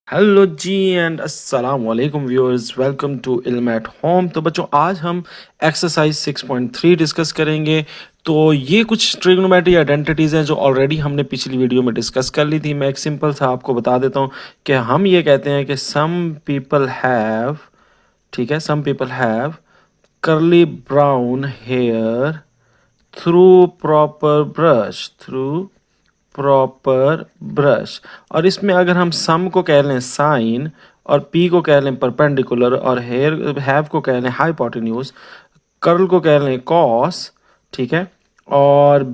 Hello ji and अस्सलाम वालेकुम viewers, welcome to इल्म एट होम। तो बच्चों, आज हम एक्सरसाइज 6.3 डिस्कस करेंगे। तो ये कुछ ट्रिग्नोमेट्री आइडेंटिटीज़ हैं जो ऑलरेडी हमने पिछली वीडियो में डिस्कस कर ली थी। मैं एक सिंपल सा आपको बता देता हूँ कि हम ये कहते हैं कि सम पीपल हैव, ठीक है, some people have curly brown hair through proper brush. और इसमें अगर हम सम को कह लें साइन और पी को कह लें परपेंडिकुलर और हेयर हैव को कह लें हाइपोटेन्यूज, कर्ल को कह लें कॉस, ठीक है, और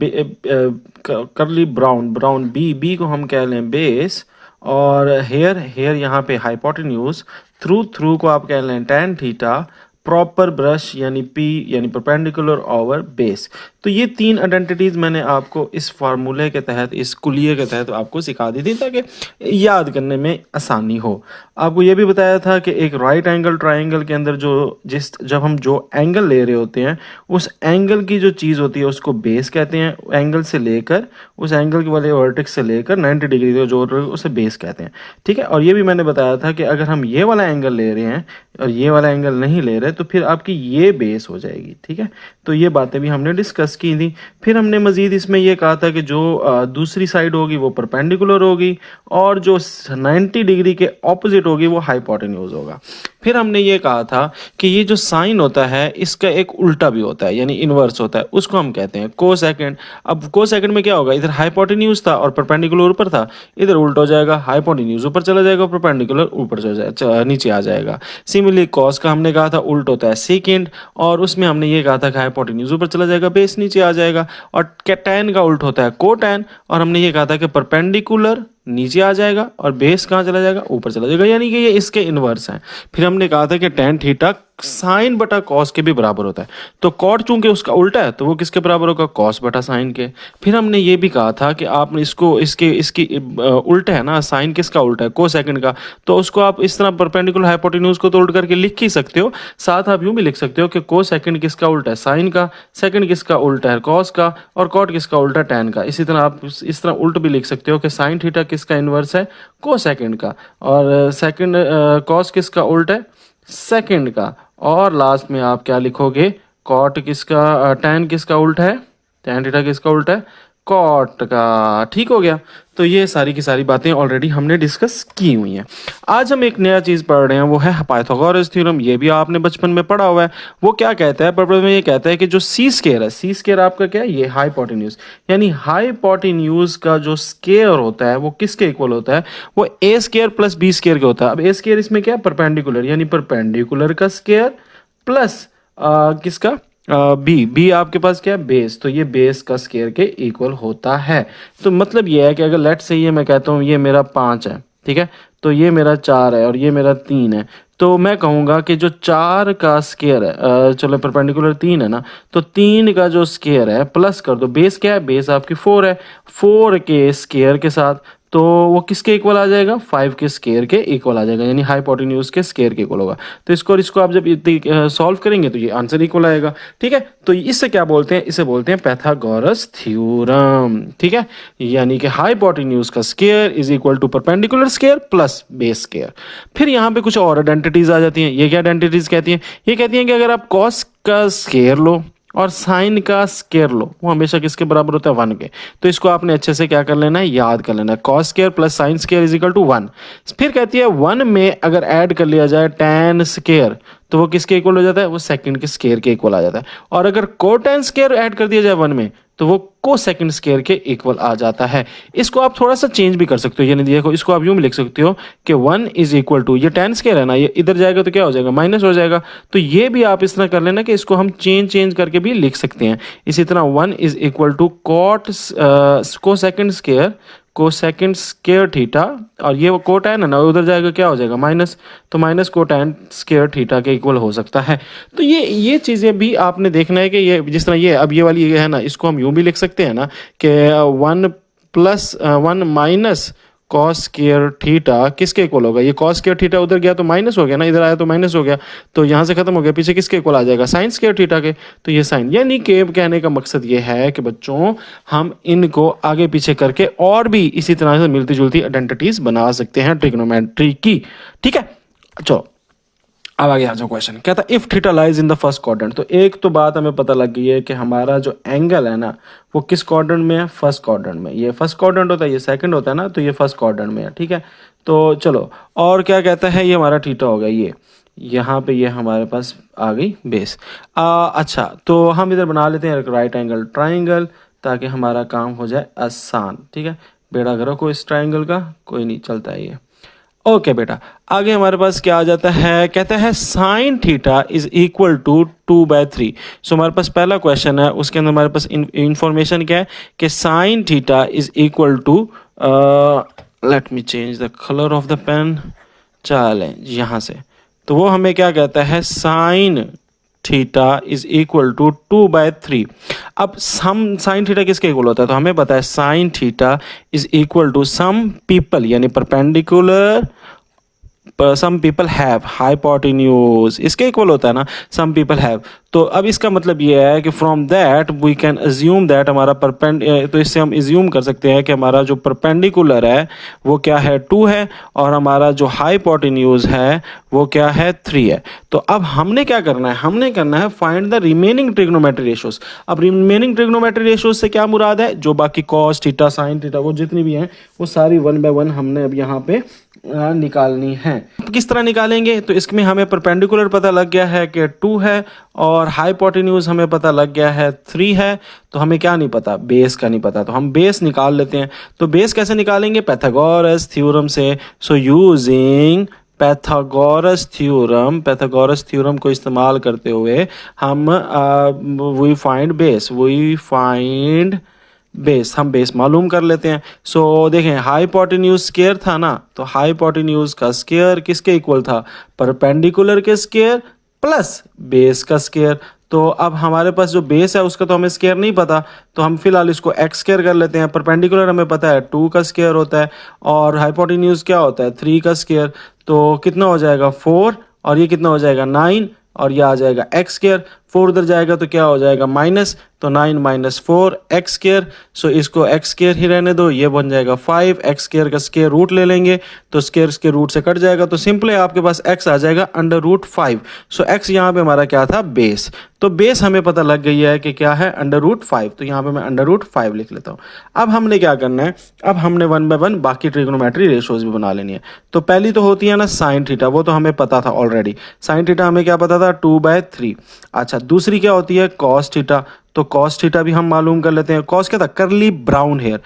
curly brown brown B B को हम कह लें बेस, और हेयर हेयर यहाँ पे हाइपोटेन्यूज, थ्रू थ्रू को आप कह लें टैन थीटा, प्रॉपर ब्रश यानी पी यानी परपेंडिकुलर ओवर बेस। तो ये तीन आइडेंटिटीज मैंने आपको इस फार्मूले के तहत, इस कुलिये के तहत आपको सिखा दी थी ताकि याद करने में आसानी हो। आपको ये भी बताया था कि एक राइट एंगल ट्राइंगल के अंदर जब हम जो एंगल ले रहे होते हैं, उस एंगल की जो चीज़ होती है उसको बेस कहते हैं। एंगल से लेकर उस एंगल के वाले वर्टेक्स से लेकर 90 डिग्री का जो उसे बेस कहते हैं, ठीक है। और ये भी मैंने बताया था कि अगर हम ये वाला एंगल ले रहे हैं और ये वाला एंगल नहीं ले रहे तो फिर आपकी ये बेस हो जाएगी, ठीक है। तो ये बातें भी हमने डिस्कस की थी। फिर हमने मज़ीद इसमें ये कहा था कि जो दूसरी साइड होगी वो परपेंडिकुलर होगी और जो 90 डिग्री के ऑपोजिट होगी वो हाइपोटेन्यूज होगा। फिर हमने ये कहा था कि ये जो साइन होता है इसका एक उल्टा भी होता है यानी इन्वर्स होता है, उसको हम कहते हैं कोसेकेंड। अब कोसेकेंड में क्या होगा, इधर हाइपोटेन्यूज था और परपेंडिकुलर ऊपर था, इधर उल्टा हो जाएगा, हाइपोटेन्यूज ऊपर चला जाएगा, परपेंडिकुलर ऊपर नीचे आ जाएगा। सिमिलरली कॉस का हमने कहा था उल्टा होता है सेकेंड, और उसमें हमने ये कहा था कि हाइपोटेन्यूज ऊपर चला जाएगा, बेस नीचे आ जाएगा। और टैन का उल्टा होता है कोटैन, और हमने ये कहा था कि परपेंडिकुलर नीचे आ जाएगा और बेस कहाँ चला जाएगा, ऊपर चला जाएगा, यानी कि ये इसके इन्वर्स हैं। फिर हमने कहा था कि टैन थीटा साइन बटा कॉस के भी बराबर होता है, तो कॉट चूंकि उसका उल्टा है तो वो किसके बराबर होगा, कॉस बटा साइन के। फिर हमने ये भी कहा था कि आपने इसको इसकी उल्टा है ना, साइन किसका उल्टा है, कोसेकेंड का, तो उसको आप इस तरह परपेंडिकुलर हाइपोटेन्यूज को तो उल्ट करके लिख ही सकते हो। साथ आप यूं भी लिख सकते हो कि कोसेकेंड किसका उल्टा है, साइन का, सेकंड किसका उल्टा है, कॉस का, और कॉट किसका उल्टा है, टैन का। इसी तरह आप इस तरह उल्ट भी लिख सकते हो कि साइन थीटा किसका इन्वर्स है, कोसेकेंड का, और सेकंड कॉस किसका उल्टा है, सेकंड का, और लास्ट में आप क्या लिखोगे, कॉट किसका, टैन किसका उल्टा है, टैन थीटा किसका उल्टा है, कॉट का। ठीक हो गया। तो ये सारी की सारी बातें ऑलरेडी हमने डिस्कस की हुई हैं। आज हम एक नया चीज़ पढ़ रहे हैं, वो है पाइथागोरस थ्योरम। ये भी आपने बचपन में पढ़ा हुआ है। वो क्या कहता है, पर्पज में ये कहता है कि जो सी स्केयर है, सी स्केयर आपका क्या है, ये हाइपोटेन्यूज, यानी हाइपोटेन्यूज का जो स्केयर होता है वो किसके इक्वल होता है, वो ए स्केयर प्लस बी स्केयर के होता है। अब ए स्केयर इसमें क्या है, परपेंडिकुलर, यानी परपेंडिकुलर का स्केयर प्लस किसका, बी बी आपके पास क्या है, बेस, तो ये बेस का स्केयर के इक्वल होता है। तो मतलब ये है कि अगर लेट से ये मैं कहता हूँ ये मेरा 5 है, ठीक है, तो ये मेरा 4 है और ये मेरा 3 है, तो मैं कहूँगा कि जो 4 का स्केयर है, चलो परपेंडिकुलर 3 है ना, तो 3 का जो स्केयर है प्लस कर दो, बेस क्या है, बेस आपकी 4 है, 4 के स्केयर के साथ, तो वो किसके इक्वल आ जाएगा, 5 के स्केयर के इक्वल आ जाएगा, यानी हाइपोटेन्यूज के स्केयर के इक्वल होगा। तो इसको और इसको आप जब सॉल्व करेंगे तो ये आंसर इक्वल आएगा, ठीक है। तो इससे क्या बोलते हैं, इसे बोलते हैं पाइथागोरस थ्योरम, ठीक है, यानी कि हाइपोटेन्यूज का square is equal to perpendicular square plus base square. फिर यहाँ पे कुछ और आइडेंटिटीज आ जाती हैं। ये क्या आइडेंटिटीज कहती हैं, ये कहती हैं कि अगर आप कॉस का स्केयर लो और साइन का स्केयर लो, वो हमेशा किसके बराबर होता है, 1 के। तो इसको आपने अच्छे से क्या कर लेना है, याद कर लेना है, cos square plus sine square is equal to 1। फिर कहती है 1 में अगर ऐड कर लिया जाए टैन स्केयर तो वो किसके इक्वल हो जाता है, वो सेकंड के स्केयर के इक्वल आ जाता है। और अगर कोटैन स्केयर ऐड कर दिया जाए 1 में तो वो को सेकंड स्केयर के इक्वल आ जाता है। इसको आप थोड़ा सा चेंज भी कर सकते हो, यानी देखो इसको आप यूं भी लिख सकते हो कि 1 इज इक्वल टू, ये टैन स्केयर है ना, ये इधर जाएगा तो क्या हो जाएगा, माइनस हो जाएगा। तो ये भी आप इस तरह कर लेना कि इसको हम चेंज करके भी लिख सकते हैं। इसी तरह 1 इज इक्वल टू कॉट को सेकंड स्केयर थीटा, और ये वो कोटैन है ना, उधर जाएगा क्या हो जाएगा, माइनस, तो माइनस कोटैन स्केयर थीटा के इक्वल हो सकता है। तो ये चीज़ें भी आपने देखना है कि ये जिस तरह ये अब ये वाली ये है ना, इसको हम यूं भी लिख सकते हैं ना कि 1 plus 1 minus cos square theta किसके इक्वल होगा, ये कॉस स्क्वायर थीटा उधर गया तो माइनस हो गया ना, इधर आया तो माइनस हो गया, तो यहाँ से खत्म हो गया, पीछे किसके इक्वल आ जाएगा, साइन स्क्वायर थीटा के, तो ये साइन, यानी कि कहने का मकसद ये है कि बच्चों हम इनको आगे पीछे करके और भी इसी तरह से मिलती जुलती आइडेंटिटीज बना सकते हैं ट्रिग्नोमेट्री की। ठीक है, चलो अब आगे आ जाओ क्वेश्चन, क्या था, if theta lies in the first quadrant. तो एक तो बात हमें पता लग गई है कि हमारा जो एंगल है ना वो किस क्वाड्रेंट में है, फर्स्ट क्वाड्रेंट में, ये फर्स्ट क्वाड्रेंट होता है, ये सेकंड होता है ना, तो ये फर्स्ट क्वाड्रेंट में है। ठीक है, तो चलो और क्या कहता है, ये हमारा थीटा होगा, ये यहाँ पे ये हमारे पास आ गई बेस। अच्छा, तो हम इधर बना लेते हैं एक राइट एंगल ट्राइंगल ताकि हमारा काम हो जाए आसान। ठीक है, बेड़ा करो कोई इस ट्राइंगल का, कोई नहीं, चलता है ये। ओके बेटा, आगे हमारे पास क्या आ जाता है, कहता है sine theta is equal to 2/3। So हमारे पास पहला क्वेश्चन है, उसके अंदर हमारे पास इंफॉर्मेशन क्या है कि sine theta is equal to, let me change the colour of the pen, चलें यहाँ से, तो वो हमें क्या कहता है, sine theta is equal to 2/3। अब सम साइन थीटा किसके इक्वल होता है, तो हमें पता है sine theta is equal to some people यानी perpendicular, some people have hypotenuse, इसके इक्वल होता है ना, सम पीपल हैव। तो अब इसका मतलब ये है कि from that we can assume that हमारा तो इससे हम अज्यूम कर सकते हैं कि हमारा जो परपेंडिकुलर है वो क्या है, 2 है, और हमारा जो हाइपोटेन्यूज है वो क्या है, 3 है। तो अब हमने क्या करना है, हमने करना है find the remaining trigonometry ratios. अब रिमेनिंग ट्रिग्नोमेट्री रेशियोज से क्या मुराद है, जो बाकी कॉस थीटा साइन थीटा वो जितनी भी हैं वो सारी 1 बाय 1 हमने अब यहाँ पे निकालनी है। किस तरह निकालेंगे, तो इसमें हमें परपेंडिकुलर पता लग गया है कि 2 है, और हाइपोटेन्यूज हमें पता लग गया है 3 है, तो हमें क्या नहीं पता, बेस का नहीं पता, तो हम बेस निकाल लेते हैं। तो बेस कैसे निकालेंगे, पाइथागोरस थ्योरम से। सो यूजिंग पैथागोरस थ्योरम को इस्तेमाल करते हुए हम वी फाइंड बेस, हम बेस मालूम कर लेते हैं। सो देखें, हाइपोटेन्यूज स्क्वायर था ना, तो हाइपोटेन्यूज का स्क्वायर किसके इक्वल था, परपेंडिकुलर के स्क्वायर प्लस बेस का स्क्वायर। तो अब हमारे पास जो बेस है उसका तो हमें स्क्वायर नहीं पता, तो हम फिलहाल इसको एक्स स्क्वायर कर लेते हैं। परपेंडिकुलर हमें पता है 2 का स्क्वायर होता है, और हाइपोटेन्यूज क्या होता है, 3 का स्क्वायर। तो कितना हो जाएगा 4, और ये कितना हो जाएगा 9, और ये आ जाएगा एक्स स्क्वायर। 4 उधर जाएगा तो क्या हो जाएगा माइनस, तो 9 माइनस 4 एक्स स्क्वायर। सो इसको एक्स स्क्वायर ही रहने दो, ये बन जाएगा 5। एक्स स्क्वायर का स्क्वायर रूट ले लेंगे तो स्क्वायर के रूट से कट जाएगा, तो सिंपली आपके पास एक्स आ जाएगा √5। सो एक्स यहाँ पे हमारा क्या था, बेस। तो बेस हमें पता लग गई है कि क्या है, √5, तो यहाँ पे मैं √5 लिख लेता हूँ। अब हमने क्या करना है, अब हमने 1 बाय 1 बाकी ट्रिग्नोमेट्री रेशियोज भी बना लेनी है। तो पहली तो होती है ना साइन थीटा, वो तो हमें पता था ऑलरेडी, साइन थीटा हमें क्या पता था, 2/3। अच्छा, दूसरी क्या होती है, कॉस थीटा। तो कॉस थीटा भी हम मालूम कर लेते हैं। कॉस क्या था, करली ब्राउन हेयर,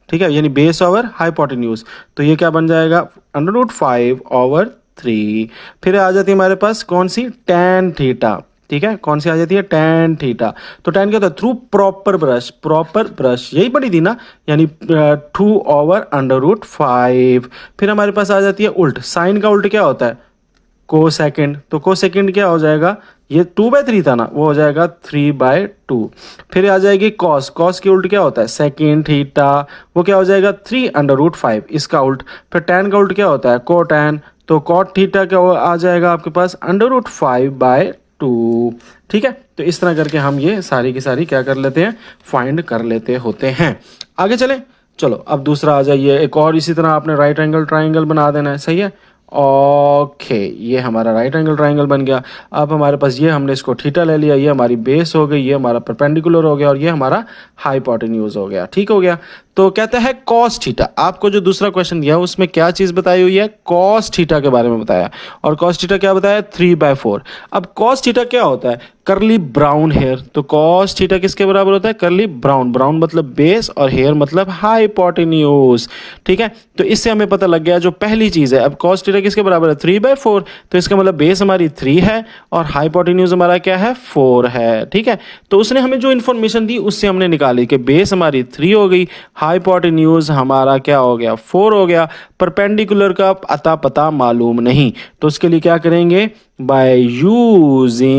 ठीक है, यानी बेस ओवर हाइपोटेन्यूज। तो ये क्या बन जाएगा, √5/3। फिर आ जाती है हमारे पास कौन सी, टैन थीटा। ठीक है, कौन सी आ जाती है, टैन थीटा। तो टैन क्या होता है, थ्रू प्रॉपर ब्रश, यही पड़ी थी ना, यानी 2/√5। फिर हमारे पास आ जाती है उल्ट, साइन का उल्ट क्या होता है, कोसेकेंड। तो कोसेकेंड क्या हो जाएगा, ये 2/3 था ना, वो हो जाएगा 3/2। फिर आ जाएगी कॉस की उल्ट क्या होता है, सेकेंड थीटा, वो क्या हो जाएगा 3/5, इसका उल्ट। फिर टैन का उल्ट क्या होता है, कोटैन। तो कॉट थीटा क्या आ जाएगा आपके पास, √5/2। ठीक है, तो इस तरह करके हम ये सारी की सारी क्या कर लेते हैं, फाइंड कर लेते होते हैं। आगे चले, चलो अब दूसरा आ जाइए, एक और इसी तरह आपने राइट एंगल ट्राइंगल बना देना है, सही है। ओके, ये हमारा राइट एंगल ट्राइंगल बन गया। अब हमारे पास ये, हमने इसको थीटा ले लिया, ये हमारी बेस हो गई, ये हमारा परपेंडिकुलर हो गया, और ये हमारा हाइपोटेन्यूज हो गया। ठीक हो गया। तो कहता है कॉस थीटा, आपको जो दूसरा क्वेश्चन दिया उसमें क्या चीज़ बताई हुई है, कॉस थीटा के बारे में बताया, और कॉस थीटा क्या बताया, 3/4। अब कॉस थीटा क्या होता है, करली ब्राउन हेयर। तो कॉस थीटा किसके बराबर होता है, करली ब्राउन मतलब बेस, और हेयर मतलब हाइपोटेन्यूज। ठीक है, तो इससे हमें पता लग गया जो पहली चीज़ है। अब कॉस थीटा किसके बराबर है, 3/4, तो इसका मतलब बेस हमारी 3 है और हाइपोटेन्यूज हमारा क्या है, 4 है। ठीक है, तो उसने हमें जो इन्फॉर्मेशन दी उससे हमने निकाली कि बेस हमारी 3 हो गई, हाइपोटेन्यूज हमारा क्या हो गया, 4 हो गया। परपेंडिकुलर का अता पता मालूम नहीं, तो उसके लिए क्या करेंगे, बाय यूजिंग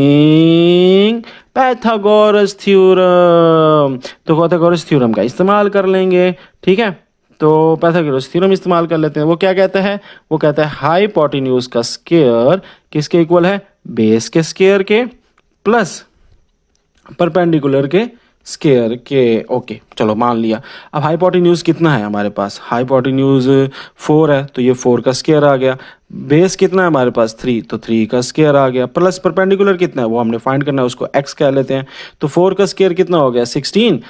पैथागोरस थ्योरम। तो पैथागोरस थ्योरम का इस्तेमाल कर लेंगे। ठीक है, तो पाइथागोरस थ्योरम इस्तेमाल कर लेते हैं। वो क्या कहता है? वो कहता है हाइपोटेन्यूज का स्क्वायर किसके इक्वल है? बेस के स्क्वायर के प्लस परपेंडिकुलर के स्क्वायर के। ओके चलो मान लिया। अब हाइपोटेन्यूज कितना है हमारे पास? हाइपोटेन्यूज 4 है तो ये 4 का स्क्वायर आ गया। बेस कितना है हमारे पास? 3, तो 3 का स्क्वायर आ गया। प्लस परपेंडिकुलर कितना है वो हमने फाइंड करना है, उसको x कह लेते हैं। तो 4 का स्क्वायर कितना हो गया? 16।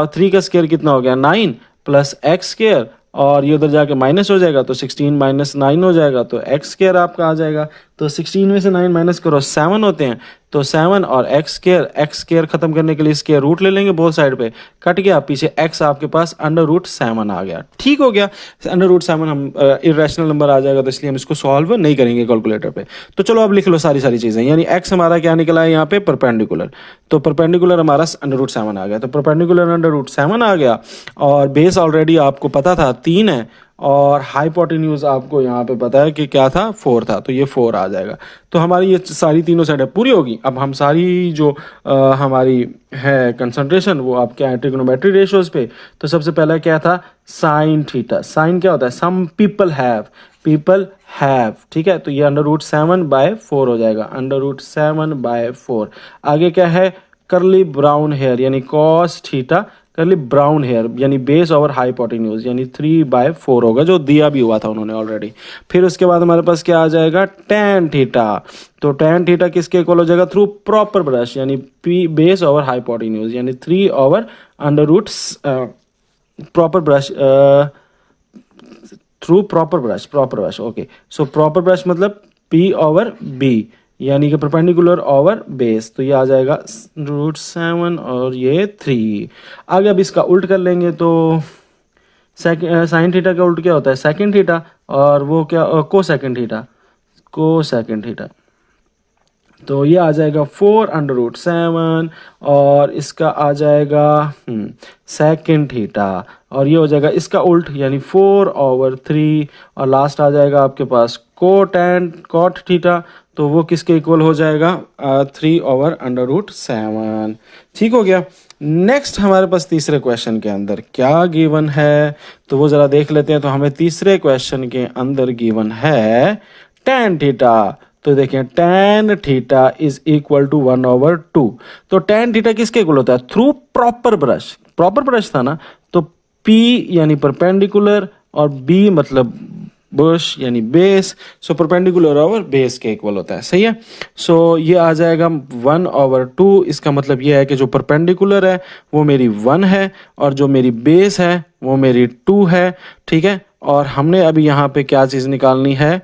3 का स्क्वायर कितना हो गया? 9 प्लस एक्स स्क्वायर, और ये उधर जाके माइनस हो जाएगा तो 16 माइनस 9 हो जाएगा, तो एक्स स्क्वायर आपका आ जाएगा। तो 16 में से 9 माइनस करो 7 होते हैं, तो 7 और एक्स स्क्वायर खत्म करने के लिए स्क्वायर रूट ले लेंगे बोथ साइड पे, कट गया, पीछे x आपके पास √7 आ गया। ठीक हो गया। √7 हम इरेशनल नंबर आ जाएगा तो इसलिए हम इसको सॉल्व नहीं करेंगे कैलकुलेटर पे। तो चलो अब लिख लो सारी सारी चीजें, यानी x हमारा क्या निकला है यहाँ पे? परपेंडिकुलर। तो परपेंडिकुलर हमारा √7 आ गया, तो परपेंडिकुलर √7 आ गया, और बेस ऑलरेडी आपको पता था 3 है, और हाइपोटेन्यूज आपको यहाँ पे पता है कि क्या था? 4 था, तो ये 4 आ जाएगा। तो हमारी ये सारी तीनों साइडें पूरी होगी। अब हम सारी जो हमारी है कंसंट्रेशन वो आप क्या है? ट्रिग्नोमेट्री रेशियोज पे। तो सबसे पहला क्या था? Sine theta. साइन क्या होता है? सम पीपल हैव, ठीक है, तो ये √7/4 हो जाएगा, √7/4। आगे क्या है? करली ब्राउन हेयर यानी कॉस थीटा करली ब्राउन हेयर यानी बेस ओवर हाइपोटेन्यूज यानी 3/4 होगा, जो दिया भी हुआ था उन्होंने ऑलरेडी। फिर उसके बाद हमारे पास क्या आ जाएगा? Tan theta. तो टैन थीटा किसके इक्वल हो जाएगा? थ्रू प्रॉपर ब्रश यानी पी बेस ओवर हाइपोटेन्यूज यानी 3 over under root proper brush through proper brush. Okay, so proper brush मतलब P ओवर B यानी कि परपेंडिकुलर ओवर बेस, तो ये आ जाएगा √7 और ये 3। आगे अब इसका उल्ट कर लेंगे तो साइन थीटा का उल्ट क्या होता है? सेकंड थीटा, और वो क्या? को सेकंड थीटा। तो ये आ जाएगा 4 √7, और इसका आ जाएगा सेकंड थीटा, और ये हो जाएगा इसका उल्ट यानी 4/3, और लास्ट आ जाएगा आपके पास कॉट थीटा, तो वो किसके इक्वल हो जाएगा? 3/√7। ठीक हो गया। नेक्स्ट हमारे पास तीसरे क्वेश्चन के अंदर क्या गिवन है, तो वो जरा देख लेते हैं। तो हमें तीसरे क्वेश्चन के अंदर गिवन है tan थीटा। तो देखें tan theta is equal to 1/2। तो tan थीटा किसके इक्वल होता है? थ्रू प्रॉपर ब्रश था ना, तो P यानी परपेंडिकुलर और B मतलब बुश यानी base, so perpendicular over base के इक्वल होता है। सही है। सो ये आ जाएगा 1/2। इसका मतलब ये है कि जो परपेंडिकुलर है वो मेरी 1 है, और जो मेरी बेस है वो मेरी 2 है। ठीक है, और हमने अभी यहाँ पे क्या चीज़ निकालनी है?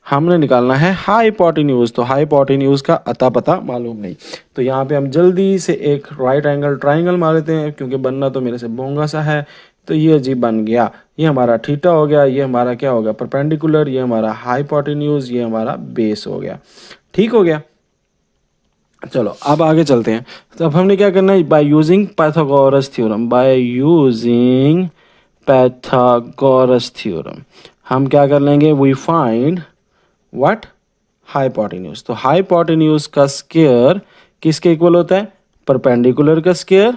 हमने निकालना है हाइपोटेन्यूज। तो हाइपोटेन्यूज का अता पता मालूम नहीं, तो यहाँ पे हम जल्दी से एक राइट एंगल ट्राइंगल मार लेते हैं, क्योंकि बनना तो मेरे से बोंगा सा है। तो ये जी बन गया, ये हमारा थीटा हो गया, ये हमारा क्या हो गया? परपेंडिकुलर, ये हमारा हाइपोटेन्यूज, ये हमारा बेस हो गया। ठीक हो गया। चलो अब आगे चलते हैं। तो अब हमने क्या करना है? बाय यूजिंग पाइथागोरस थ्योरम हम क्या कर लेंगे? We find what? हाइपोटेन्यूज। तो हाइपोटेन्यूज का स्क्वायर किसके इक्वल होता है? परपेंडिकुलर का स्क्वायर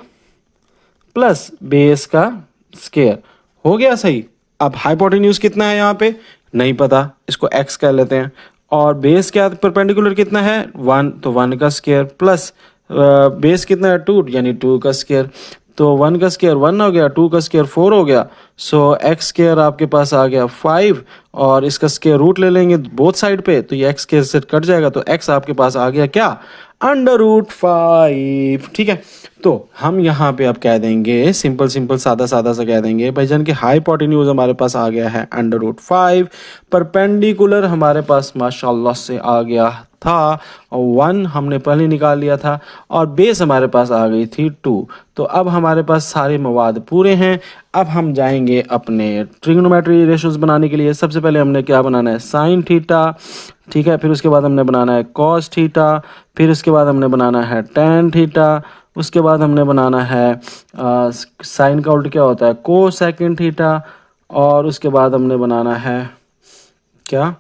प्लस बेस का स्क्वायर। हो गया सही। अब हाइपोटेन्यूज कितना है यहाँ पे? नहीं पता, इसको x कह लेते हैं। और बेस क्या? परपेंडिकुलर कितना है? 1, तो 1 का स्क्वायर प्लस बेस कितना है? 2 यानी 2 का स्क्वायर। तो 1 का स्क्वायर 1 हो गया, 2 का स्क्वायर 4 हो गया, सो एक्स स्क्वायर आपके पास आ गया 5, और इसका स्क्वायर रूट ले लेंगे बोथ साइड पे, तो ये एक्स स्क्वायर से कट जाएगा, तो एक्स आपके पास आ गया क्या? √5। ठीक है, तो हम यहाँ पे अब कह देंगे सिंपल सादा सादा सा कह देंगे भाईजान कि हाइपोटेन्यूज हमारे पास आ गया है √5, परपेंडिकुलर हमारे पास माशाल्लाह से आ गया था, और 1 हमने पहले निकाल लिया था, और बेस हमारे पास आ गई थी 2। तो अब हमारे पास सारे मवाद पूरे हैं। अब हम जाएंगे अपने ट्रिग्नोमेट्री रेशियोज बनाने के लिए। सबसे पहले हमने क्या बनाना है? Sine theta. ठीक है, फिर उसके बाद हमने बनाना है कॉस थीटा, फिर उसके बाद हमने बनाना है टैन थीटा, उसके बाद हमने बनाना है साइन का उल्ट क्या होता है? को सेकेंड थीटा, और उसके बाद हमने बनाना है क्या?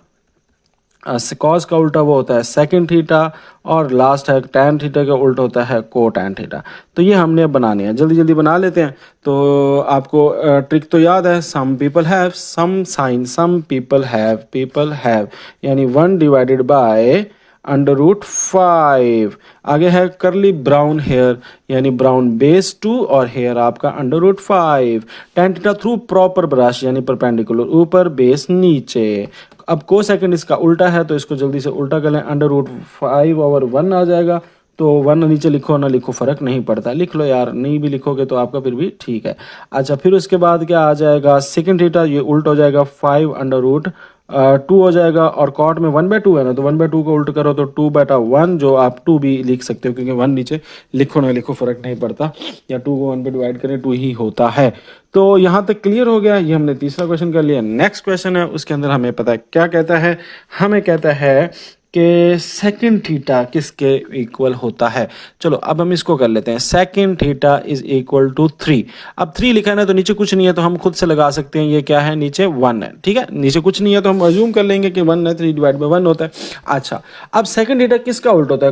कॉस का उल्टा वो होता है सेकंड थीटा, और लास्ट है टैन थीटा का उल्टा होता है को टैन थीटा। तो ये हमने बनाने हैं, जल्दी जल्दी बना लेते हैं। तो आपको ट्रिक तो याद है, some people have some sine, some people have यानी 1 डिवाइडेड बाय √5। आगे है करली ब्राउन हेयर यानी ब्राउन बेस 2 और हेयर आपका √5। Tan theta through proper brush यानी परपेंडिकुलर ऊपर बेस नीचे। अब को सेकंड इसका उल्टा है तो इसको जल्दी से उल्टा कर लें, √5/1 आ जाएगा। तो 1 नीचे लिखो ना लिखो फर्क नहीं पड़ता, लिख लो यार, नहीं भी लिखोगे तो आपका फिर भी ठीक है। अच्छा, फिर उसके बाद क्या आ जाएगा, सेकंड थीटा ये उल्ट हो जाएगा 5/2 हो जाएगा, और कॉट में 1/2 है ना, तो 1/2 को उल्ट करो तो 2/1, जो आप 2 भी लिख सकते हो क्योंकि 1 नीचे लिखो ना लिखो फर्क नहीं पड़ता, या 2 को 1 पे डिवाइड करें 2 ही होता है। तो यहाँ तक क्लियर हो गया, ये हमने तीसरा क्वेश्चन कर लिया। नेक्स्ट क्वेश्चन है, उसके अंदर हमें पता है क्या कहता है, हमें कहता है कि सेकंड थीटा किसके इक्वल होता है। चलो अब हम इसको कर लेते हैं, second theta is equal to 3। अब 3 लिखा है ना, तो नीचे कुछ नहीं है तो हम खुद से लगा सकते हैं, ये क्या है, नीचे 1 है, ठीक है, नीचे कुछ नहीं है तो हम अज्यूम कर लेंगे कि 1 है, 3 डिवाइड बाई 1 होता है। अच्छा, अब सेकंड थीटा किसका उल्टा होता है,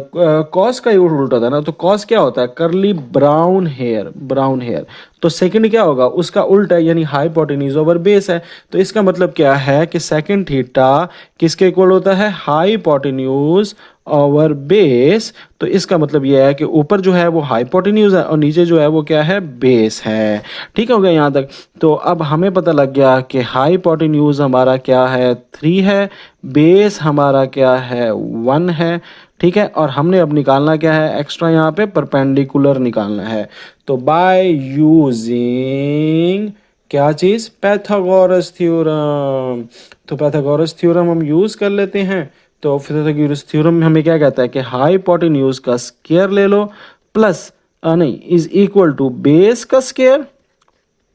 कॉस का उल्टा होता है ना, तो कॉस क्या होता है, करली ब्राउन हेयर। तो सेकंड क्या होगा, उसका उल्टा है यानी हाइपोटेन्यूज ओवर बेस है। तो इसका मतलब क्या है कि सेकंड थीटा किसके इक्वल होता है, हाइपोटेन्यूज ओवर बेस। तो इसका मतलब यह है कि ऊपर जो है वो हाइपोटेन्यूज है और नीचे जो है वो क्या है, बेस है। ठीक हो गया यहाँ तक। तो अब हमें पता लग गया कि हाइपोटेन्यूज हमारा क्या है, 3 है, बेस हमारा क्या है, 1 है। ठीक है, और हमने अब निकालना क्या है, एक्स्ट्रा यहाँ पे परपेंडिकुलर निकालना है। तो बाय यूजिंग क्या चीज, पैथागोरस थ्योरम। तो पैथागोरस थ्योरम हम यूज कर लेते हैं। तो पैथागोरस थ्योरम में हमें क्या कहता है कि हाइपोटेन्यूज का स्क्वायर ले लो प्लस नहीं इज इक्वल टू बेस का स्क्वायर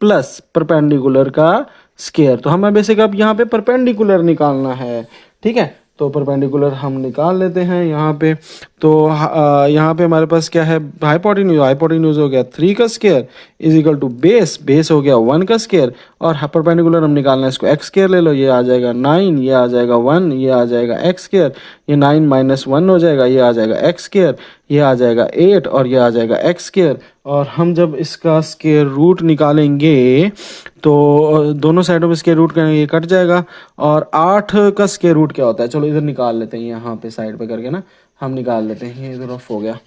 प्लस परपेंडिकुलर का स्क्वायर। तो हमें बेसिक अब यहाँ पे परपेंडिकुलर निकालना है। ठीक है, तो परपेंडिकुलर हम निकाल लेते हैं यहाँ पे। तो यहाँ पे हमारे पास क्या है, हाइपोटेन्यूज हो गया 3 का square is equal to base हो गया 1 का स्क्वायर, और परपेंडिकुलर हम निकालना है इसको एक्स स्क्वायर ले लो, ये आ जाएगा 9, ये आ जाएगा 1, ये आ जाएगा एक्स स्क्वायर, ये 9 - 1 हो जाएगा, ये आ जाएगा एक्स स्क्वायर, ये आ जाएगा 8 और ये आ जाएगा एक्स स्क्वायर। और हम जब इसका स्क्वायर रूट निकालेंगे तो दोनों साइडों में स्क्वायर रूट करेंगे, ये कट जाएगा। और 8 का स्क्वायर रूट क्या होता है, चलो इधर निकाल लेते हैं, यहाँ पे साइड पे करके ना हम निकाल लेते हैं, ये इधर ऑफ हो गया।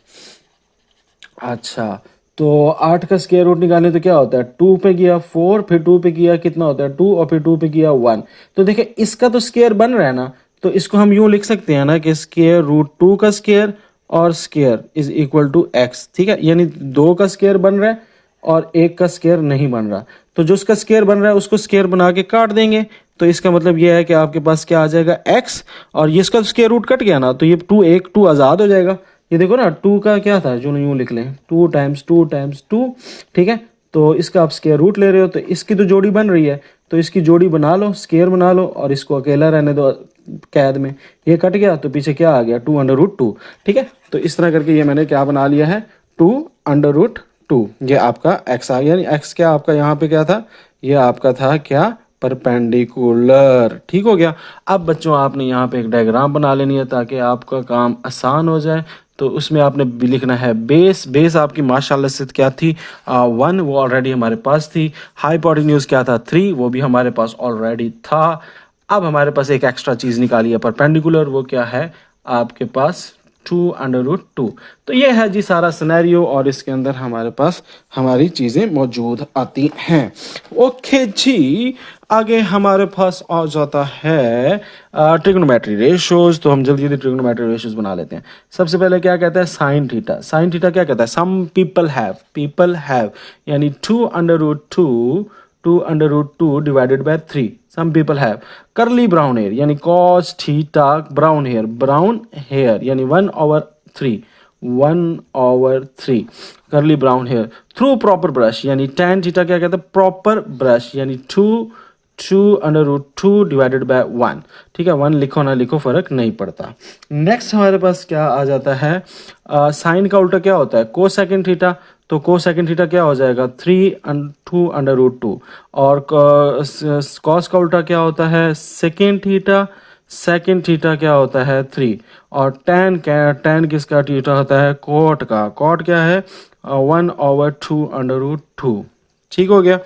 अच्छा, तो 8 का स्क्वायर रूट निकालें तो क्या होता है, 2 पे किया 4, फिर 2 पे किया कितना होता है 2, और फिर 2 पे किया 1। तो देखिए इसका तो स्क्वायर बन रहा है ना, तो इसको हम यूं लिख सकते हैं ना कि स्क्वायर रूट 2 का स्क्वायर और square is equal to X. ठीक है, यानी 2 का स्क्वायर बन रहा है और 1 का स्क्वायर नहीं बन रहा, तो जो उसका स्क्वायर बन रहा है उसको स्क्वायर बना के काट देंगे। तो इसका मतलब यह है कि आपके पास क्या आ जाएगा x, और ये इसका स्क्वायर रूट कट गया ना, तो ये 2 1 2 आज़ाद हो जाएगा। ये देखो ना 2 का क्या था, जो यूं लिख लें 2 × 2 × 2। ठीक है, तो इसका आप स्क्वायर रूट ले रहे हो तो इसकी तो जोड़ी बन रही है, तो इसकी जोड़ी बना लो, स्क्वायर बना लो, और इसको अकेला रहने दो कैद में। ये कट गया तो पीछे क्या आ गया, 2√2। ठीक है, तो इस तरह करके ये मैंने क्या बना लिया है, 2√2। ये आपका x आ गया, यानी x क्या आपका यहाँ पे क्या था, ये आपका था क्या, परपेंडिकुलर। ठीक हो गया। अब बच्चों आपने यहाँ पे एक डायग्राम बना लेनी है ताकि आपका काम आसान हो जाए। तो उसमें आपने भी लिखना है बेस आपकी माशाल्लाह से क्या थी, 1, वो ऑलरेडी हमारे पास थी। हाइपोटेन्यूज क्या था, 3, वो भी हमारे पास ऑलरेडी था। अब हमारे पास एक एक्स्ट्रा चीज़ निकाली है परपेंडिकुलर, वो क्या है आपके पास 2√2। तो ये है जी सारा सिनेरियो, और इसके अंदर हमारे पास हमारी चीज़ें मौजूद आती हैं। ओके जी, आगे हमारे पास आ जाता है ट्रिग्नोमेट्री रेशियोज। तो हम जल्दी जल्दी ट्रिग्नोमेट्री रेशियोज बना लेते हैं। सबसे पहले क्या कहता है, साइन थीटा। साइन थीटा क्या कहता है, सम पीपल हैव यानी 2√2 divided by 3। Some people have curly brown hair यानी कॉस थीटा ब्राउन हेयर यानी 1/3 curly brown hair through proper brush, यानी टैन थीटा क्या कहता है, प्रॉपर ब्रश यानी 2√2 डिवाइडेड बाय 1। ठीक है, 1 लिखो ना लिखो फर्क नहीं पड़ता। नेक्स्ट हमारे पास क्या आ जाता है, साइन का उल्टा क्या होता है, को सेकंड थीटा। तो को सेकंड थीटा क्या हो जाएगा, 2√2। और कॉस का उल्टा क्या होता है, सेकंड थीटा। सेकंड थीटा क्या होता है 3, और टेन किसका थीटा होता है, कॉट का। कॉट क्या है 1/2 √2। ठीक हो गया।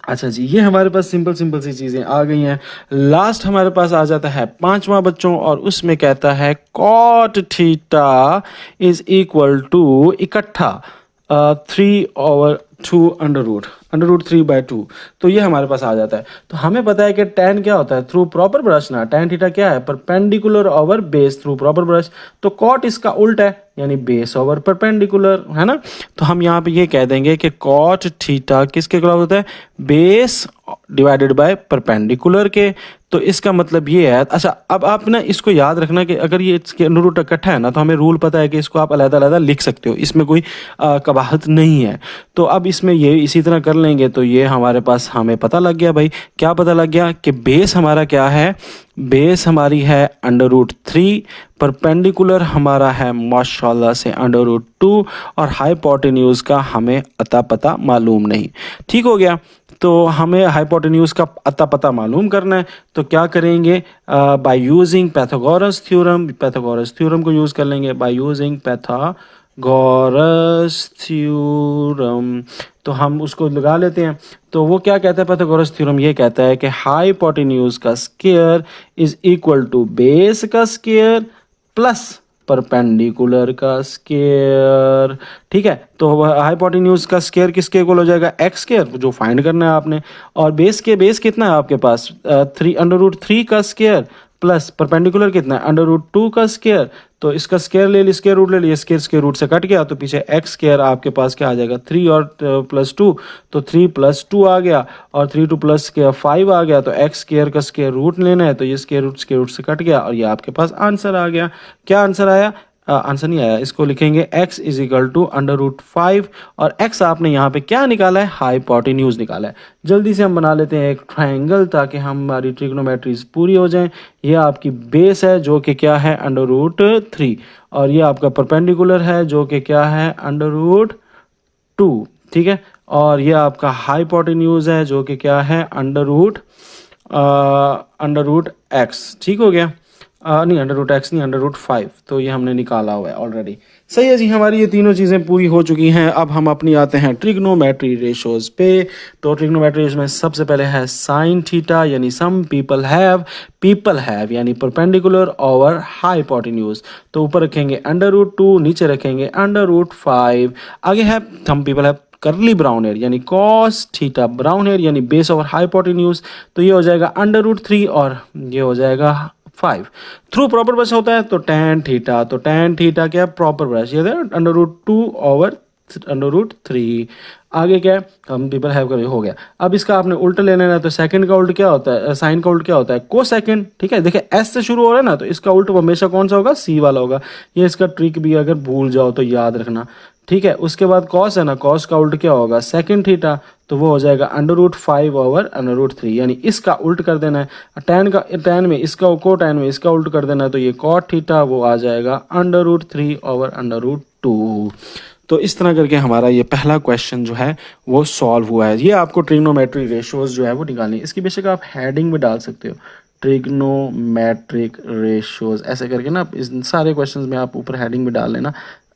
अच्छा जी, ये हमारे पास सिंपल सिंपल सी चीज़ें आ गई हैं। लास्ट हमारे पास आ जाता है पांचवा बच्चों, और उसमें कहता है cot theta is equal to इकट्ठा 3/2 √3/2। तो ये हमारे पास आ जाता है। तो हमें पता है कि tan क्या होता है थ्रू प्रॉपर ब्रश ना, tan थीटा क्या है perpendicular over base through proper brush. तो कॉट इसका उल्ट है, यानी बेस ओवर परपेंडिकुलर, है ना। तो हम यहाँ पे ये कह देंगे कि कॉट थीटा किसके खिलाफ होता है, बेस डिवाइडेड बाय परपेंडिकुलर के। तो इसका मतलब ये है। अच्छा, अब आप ना इसको याद रखना कि अगर ये इसके अंडर रूट इकट्ठा है ना, तो हमें रूल पता है कि इसको आप अलग-अलग लिख सकते हो, इसमें कोई कबाहत नहीं है। तो अब इसमें ये इसी तरह कर लेंगे, तो ये हमारे पास हमें पता लग गया भाई। क्या पता लग गया कि बेस हमारा क्या है, बेस हमारी है √3, परपेंडिकुलर हमारा है माशाल्लाह से √2, और हाइपोटेन्यूज का हमें अता पता मालूम नहीं। ठीक हो गया। तो हमें हाइपोटेन्यूज का अता पता मालूम करना है, तो क्या करेंगे, by using Pythagoras theorem. Pythagoras theorem को यूज़ कर लेंगे, बाय यूजिंग पैथागोरस थ्योरम। तो हम उसको लगा लेते हैं। तो वो क्या कहता है पैथागोरस थ्योरम, ये कहता है कि हाइपोटेन्यूज का square is equal to base का स्क्वायर प्लस परपेंडिकुलर का स्क्वायर। ठीक है। तो हाइपोटेन्यूज का स्क्वायर किसके इक्वल हो जाएगा, एक्स स्क्वायर, जो फाइंड करना है आपने। और बेस कितना है आपके पास 3 √3 का स्क्वायर प्लस परपेंडिकुलर कितना है √2 का स्क्वायर। तो इसका स्क्वायर ले ली, स्क्वायर रूट ले लिया, स्क्वायर रूट से कट गया, तो पीछे एक्स स्क्वायर आपके पास क्या आ जाएगा 3 और +2, तो 3 + 2 आ गया, और 3 2 +5 आ गया। तो एक्स स्क्वायर का स्क्वायर रूट लेना है, तो ये स्क्वायर रूट से कट गया, और ये आपके पास आंसर आ गया। क्या आंसर आया, आंसर नहीं आया, इसको लिखेंगे x इज इक्वल टू √5, और x आपने यहाँ पे क्या निकाला है, हाइपोटेन्यूज निकाला है। जल्दी से हम बना लेते हैं एक ट्रायंगल, ताकि हमारी ट्रिग्नोमेट्रीज पूरी हो जाएं। ये आपकी बेस है जो कि क्या है √3, और ये आपका परपेंडिकुलर है जो कि क्या है √2। ठीक है। और ये आपका हाइपोटेन्यूज है जो कि क्या है √x। ठीक हो गया। नहीं, √x नहीं, √5। तो ये हमने निकाला हुआ है ऑलरेडी। सही है जी, हमारी ये तीनों चीज़ें पूरी हो चुकी हैं। अब हम अपनी आते हैं ट्रिग्नोमेट्री रेशोज़ पे। तो ट्रिग्नोमेट्री में सबसे पहले है साइन थीटा, यानी सम पीपल हैव यानी परपेंडिकुलर ओवर हाइपोटेन्यूज। तो ऊपर रखेंगे √2, नीचे रखेंगे √5। आगे है some people have curly brown hair, यानी कॉस थीटा ब्राउन हेयर, यानी बेस ओवर हाइपोटेन्यूज। तो ये हो जाएगा √3, और ये हो जाएगा 5। थ्रू प्रॉपर ब्रश होता है तो tan थीटा, तो tan थीटा क्या प्रॉपर ब्रश, ये √2/√3। आगे क्या है, हम पीपल हैव कर हो गया। अब इसका आपने उल्ट लेना है, तो सेकंड का उल्ट क्या होता है, साइन का उल्ट क्या होता है, कोसेकंड। ठीक है, देखिए एस से शुरू हो रहा है ना, तो इसका उल्ट हमेशा कौन सा होगा, सी वाला होगा। ये इसका ट्रिक भी अगर भूल जाओ तो याद रखना। ठीक है। उसके बाद कॉस है ना, कॉस का उल्ट क्या होगा, सेकंड थीटा, तो वो हो जाएगा √5/√3, यानी इसका उल्ट कर देना है। टैन में इसका कोटैन में इसका उल्ट कर देना है, तो ये कॉट थीटा वो आ जाएगा √3/√2। तो इस तरह करके हमारा ये पहला क्वेश्चन जो है वो सॉल्व हुआ है। ये आपको ट्रिग्नोमेट्री रेशोज जो है वो निकालनी है। इसकी बेशक आप हेडिंग में डाल सकते हो, ट्रिग्नोमेट्रिक रेशोज ऐसे करके ना, इस सारे क्वेश्चंस में आप ऊपर हेडिंग में डाल लेना,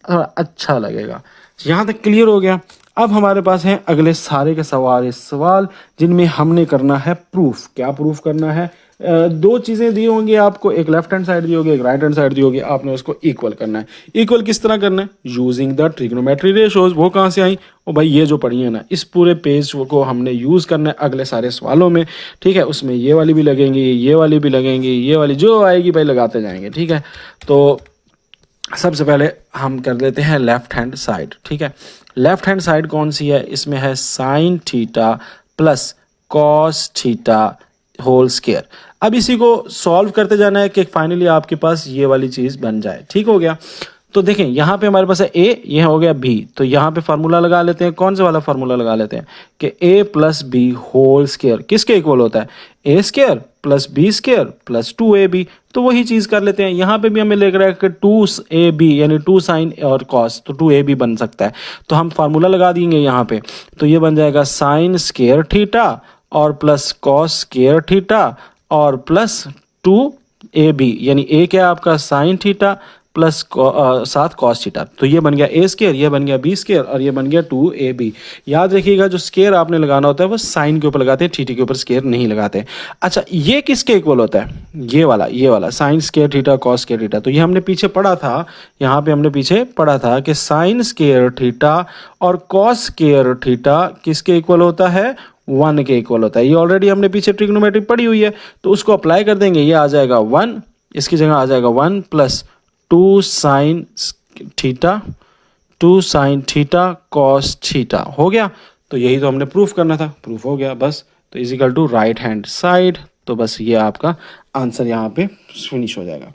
अच्छा लगेगा। यहाँ तक क्लियर हो गया। अब हमारे पास हैं अगले सारे के सवाल जिनमें हमने करना है प्रूफ। क्या प्रूफ करना है, दो चीज़ें दी होंगी आपको, एक लेफ्ट हैंड साइड दी होगी, एक राइट हैंड साइड दी होगी। आपने उसको इक्वल करना है। इक्वल किस तरह करना है, यूजिंग द ट्रिग्नोमेट्री रेशोज। वो कहाँ से आई, ओ भाई ये जो पढ़ी है ना, इस पूरे पेज को हमने यूज़ करना है अगले सारे सवालों में। ठीक है, उसमें ये वाली भी लगेंगी, ये वाली भी लगेंगी, ये वाली जो आएगी भाई लगाते जाएंगे। ठीक है। तो सबसे पहले हम कर लेते हैं लेफ्ट हैंड साइड। ठीक है, लेफ्ट हैंड साइड कौन सी है, इसमें है sine theta plus cos theta whole square. अब इसी को सॉल्व करते जाना है कि फाइनली आपके पास ये वाली चीज़ बन जाए। ठीक हो गया। तो देखें यहाँ पे हमारे पास है ए, ये हो गया बी। तो यहाँ पे फार्मूला लगा लेते हैं, कौन सा वाला फार्मूला लगा लेते हैं कि A plus B whole square किसके इक्वल होता है, A square plus B square plus 2ab। तो वही चीज़ कर लेते हैं। यहाँ पे भी हमें लग रहा है कि 2ab यानी 2 साइन और कॉस, तो 2ab बन सकता है। तो हम फार्मूला लगा देंगे यहाँ पे, तो ये बन जाएगा साइन स्क्वायर थीटा और प्लस कॉस स्क्वायर थीटा और प्लस 2ab, यानी a क्या है आपका साइन थीटा प्लस साथ कॉस थीटा, तो ये बन गया a स्केयर, ये बन गया b स्केयर और ये बन गया 2ab। याद रखिएगा जो स्केयर आपने लगाना होता है वो साइन के ऊपर लगाते हैं, थीटा के ऊपर स्केयर नहीं लगाते। अच्छा, ये किसके इक्वल होता है? ये वाला sign square theta cos square theta. तो ये हमने पीछे पढ़ा था, यहाँ पे हमने पीछे पढ़ा था कि साइन स्केयर थीटा और कॉस स्केयर थीटा किसके इक्वल होता है? 1 के इक्वल होता है। ये ऑलरेडी हमने पीछे ट्रिग्नोमेट्री पढ़ी हुई है, तो उसको अप्लाई कर देंगे, ये आ जाएगा 1, इसकी जगह आ जाएगा 1 plus 2 sine theta, 2 sine theta cos theta, हो गया। तो यही तो हमने प्रूफ करना था, प्रूफ हो गया बस। तो is equal to right hand side, तो बस ये आपका आंसर यहाँ पे फिनिश हो जाएगा।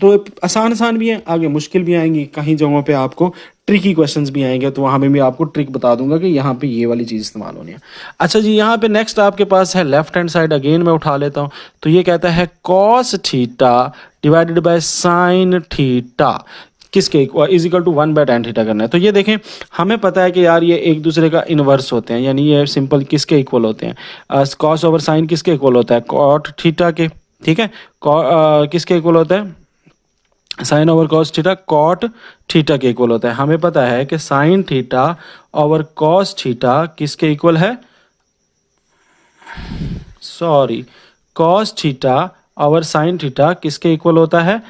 तो आसान आसान भी है, आगे मुश्किल भी आएंगी, कहीं जगहों पे आपको ट्रिकी क्वेश्चंस भी आएंगे, तो वहाँ पे भी आपको ट्रिक बता दूंगा कि यहाँ पे ये वाली चीज़ इस्तेमाल होनी है। अच्छा जी, यहाँ पे नेक्स्ट आपके पास है लेफ्ट हैंड साइड, अगेन मैं उठा लेता हूँ। तो ये कहता है cos theta divided by sine theta किसके is equal to 1/tan theta करना है। तो ये देखें, हमें पता है कि यार ये एक दूसरे का इनवर्स होते हैं, यानी ये सिंपल किसके इक्वल होते हैं? कॉस ओवर साइन किसके इक्वल होता है? कॉट थीटा के, ठीक है। किसके इक्वल होता है? Sine over cos theta cot theta के इक्वल होता है। हमें पता है कि sine theta over cos theta किसके इक्वल है? Sorry, cos theta over sine theta किसके इक्वल होता है?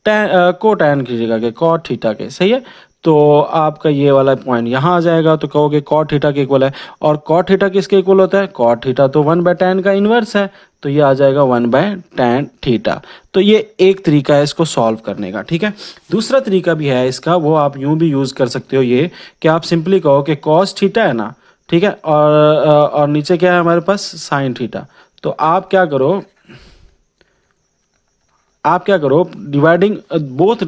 कोटैन की जगह के, कॉट थीटा के, सही है। तो आपका ये वाला पॉइंट यहाँ आ जाएगा, तो कहोगे कॉट थीटा के इक्वल है, और कॉट थीटा किसके इक्वल होता है? कॉट थीटा तो 1/tan का इन्वर्स है, तो ये आ जाएगा 1/tan थीटा। तो ये एक तरीका है इसको सॉल्व करने का, ठीक है। दूसरा तरीका भी है इसका, वो आप यूं भी यूज़ कर सकते हो, ये कि आप सिंपली कहो कि कॉस थीटा है ना, ठीक है, और नीचे क्या है हमारे पास? Sine theta. तो आप क्या करो, dividing both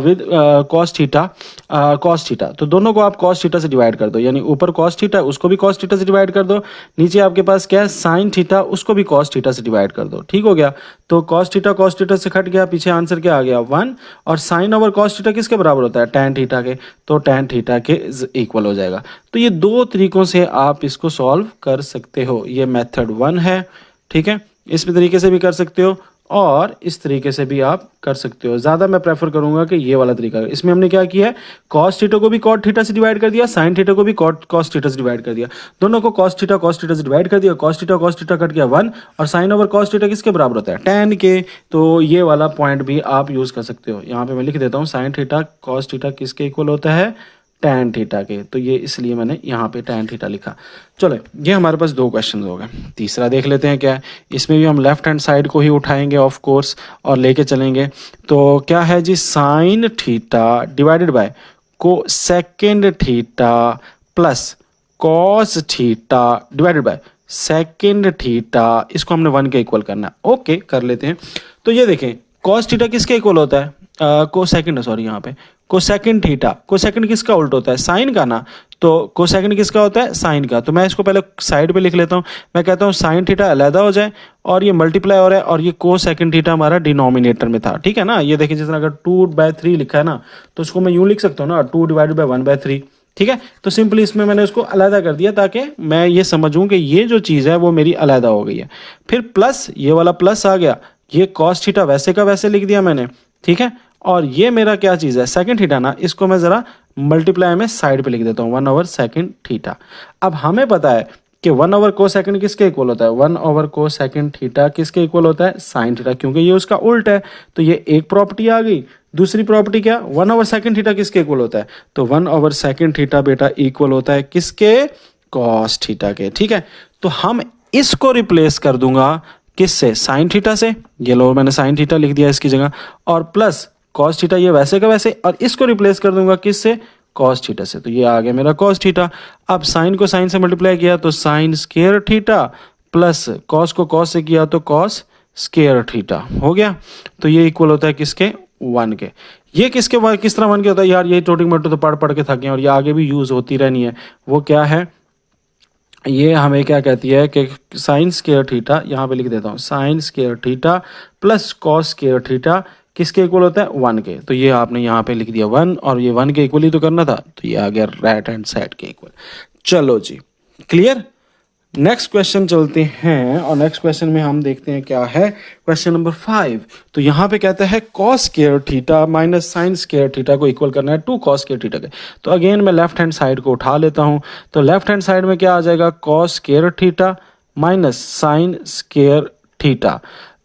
with cos theta, तो दोनों को आप कॉस थीटा से डिवाइड कर दो, यानी ऊपर कॉस थीटा उसको भी कॉस थीटा से डिवाइड कर दो, नीचे आपके पास क्या है? साइन थीटा, उसको भी कॉस थीटा से डिवाइड कर दो, ठीक हो गया। तो कॉस थीटा से कट गया, पीछे आंसर क्या आ गया? 1। और साइन ओवर कॉस थीटा किसके बराबर होता है? tan थीटा के, तो tan थीटा के इक्वल हो जाएगा। तो ये दो तरीकों से आप इसको सॉल्व कर सकते हो। ये मेथड 1 है, ठीक है, इस तरीके से भी कर सकते हो और इस तरीके से भी आप कर सकते हो। ज़्यादा मैं प्रेफर करूंगा कि ये वाला तरीका है। इसमें हमने क्या किया है? कॉस थीटा को भी कॉट थीटा से डिवाइड कर दिया, साइन थीटा को भी कॉस थीटा से डिवाइड कर दिया, दोनों को कॉस थीटा से डिवाइड कर दिया, कॉस थीटा कट गया 1, और साइन ओवर कॉस थीटा किसके बराबर होता है? tan के। तो ये वाला पॉइंट भी आप यूज़ कर सकते हो। यहाँ पे मैं लिख देता हूँ, साइन थीटा कॉस थीटा किसके इक्वल होता है? tan थीटा के। तो ये इसलिए मैंने यहाँ पे tan थीटा लिखा। चलो, ये हमारे पास 2 क्वेश्चन हो गए। तीसरा देख लेते हैं क्या है। इसमें भी हम लेफ्ट हैंड साइड को ही उठाएंगे ऑफ कोर्स और लेके चलेंगे। तो क्या है जी? साइन थीटा डिवाइडेड बाय को second theta plus cos theta divided by second theta, इसको हमने 1 के इक्वल करना है। ओके, कर लेते हैं। तो ये देखें, कॉस थीटा किसके इक्वल होता है? को सेकंड, सॉरी, यहाँ पे कोसेकंड थीटा, कोसेकंड किसका उल्ट होता है? साइन का ना। तो कोसेकंड किसका होता है? साइन का। तो मैं इसको पहले साइड पे लिख लेता हूँ। मैं कहता हूँ साइन थीटा अलहदा हो जाए और ये मल्टीप्लाई हो रहा है, और ये कोसेकंड थीटा हमारा डिनोमिनेटर में था, ठीक है ना। ये देखिए, जिस तरह अगर 2/3 लिखा है ना, तो उसको मैं यूँ लिख सकता हूँ ना, 2 डिवाइडेड बाई 1/3, ठीक है। तो सिंपली इसमें मैंने उसको अलहदा कर दिया ताकि मैं ये समझूँ कि ये जो चीज़ है वो मेरी अलहदा हो गई है। फिर प्लस, ये वाला प्लस आ गया, ये कॉस थीटा वैसे का वैसे लिख दिया मैंने, ठीक है। और ये मेरा क्या चीज़ है? सेकंड थीटा ना, इसको मैं ज़रा मल्टीप्लाई में साइड पे लिख देता हूँ, 1 ओवर सेकंड थीटा। अब हमें पता है कि 1 ओवर को सेकंड किसके इक्वल होता है? 1 ओवर को सेकंड थीटा किसके इक्वल होता है? साइन थीटा, क्योंकि ये उसका उल्ट है। तो ये एक प्रॉपर्टी आ गई। दूसरी प्रॉपर्टी क्या? 1 ओवर सेकंड थीटा किसके इक्वल होता है? तो 1 ओवर सेकंड थीटा बेटा इक्वल होता है किसके? कॉस थीटा के, ठीक है। तो हम इसको रिप्लेस कर दूंगा किससे? साइन थीटा से। ये लो, मैंने साइन थीटा लिख दिया इसकी जगह, और प्लस कॉस थीटा ये वैसे का वैसे, और इसको रिप्लेस कर दूंगा किससे? कॉस थीटा से। तो ये आ गया मेरा कॉस थीटा। अब साइन को साइन से मल्टीप्लाई किया तो sign square theta, plus cos को कॉस से किया तो कॉस स्केयर थीटा, हो गया। तो ये इक्वल होता है किसके? 1 के। ये किस तरह 1 के होता है यार? ये टोटी मोटी तो पढ़ पढ़ के थके हैं, और ये आगे भी यूज होती रहनी है। वो क्या है? ये हमें क्या कहती है कि साइन स्केयर थीटा, यहाँ पे लिख देता हूँ, sign square theta plus cos square theta किसके इक्वल होता है? 1 के। तो ये आपने यहाँ पे लिख दिया 1, और ये 1 के इक्वल ही तो करना था, तो ये आ गया राइट हैंड साइड के इक्वल। चलो जी, क्लियर? नेक्स्ट क्वेश्चन चलते हैं और नेक्स्ट क्वेश्चन में हम देखते हैं क्या है। Question number 5। तो यहाँ पे कहता है cos square theta minus sign square theta को इक्वल करना है 2 कॉस स्क्वायर थीटा के। तो अगेन मैं लेफ्ट हैंड साइड को उठा लेता हूँ। तो लेफ्ट हैंड साइड में क्या आ जाएगा, cos square theta minus sign square theta.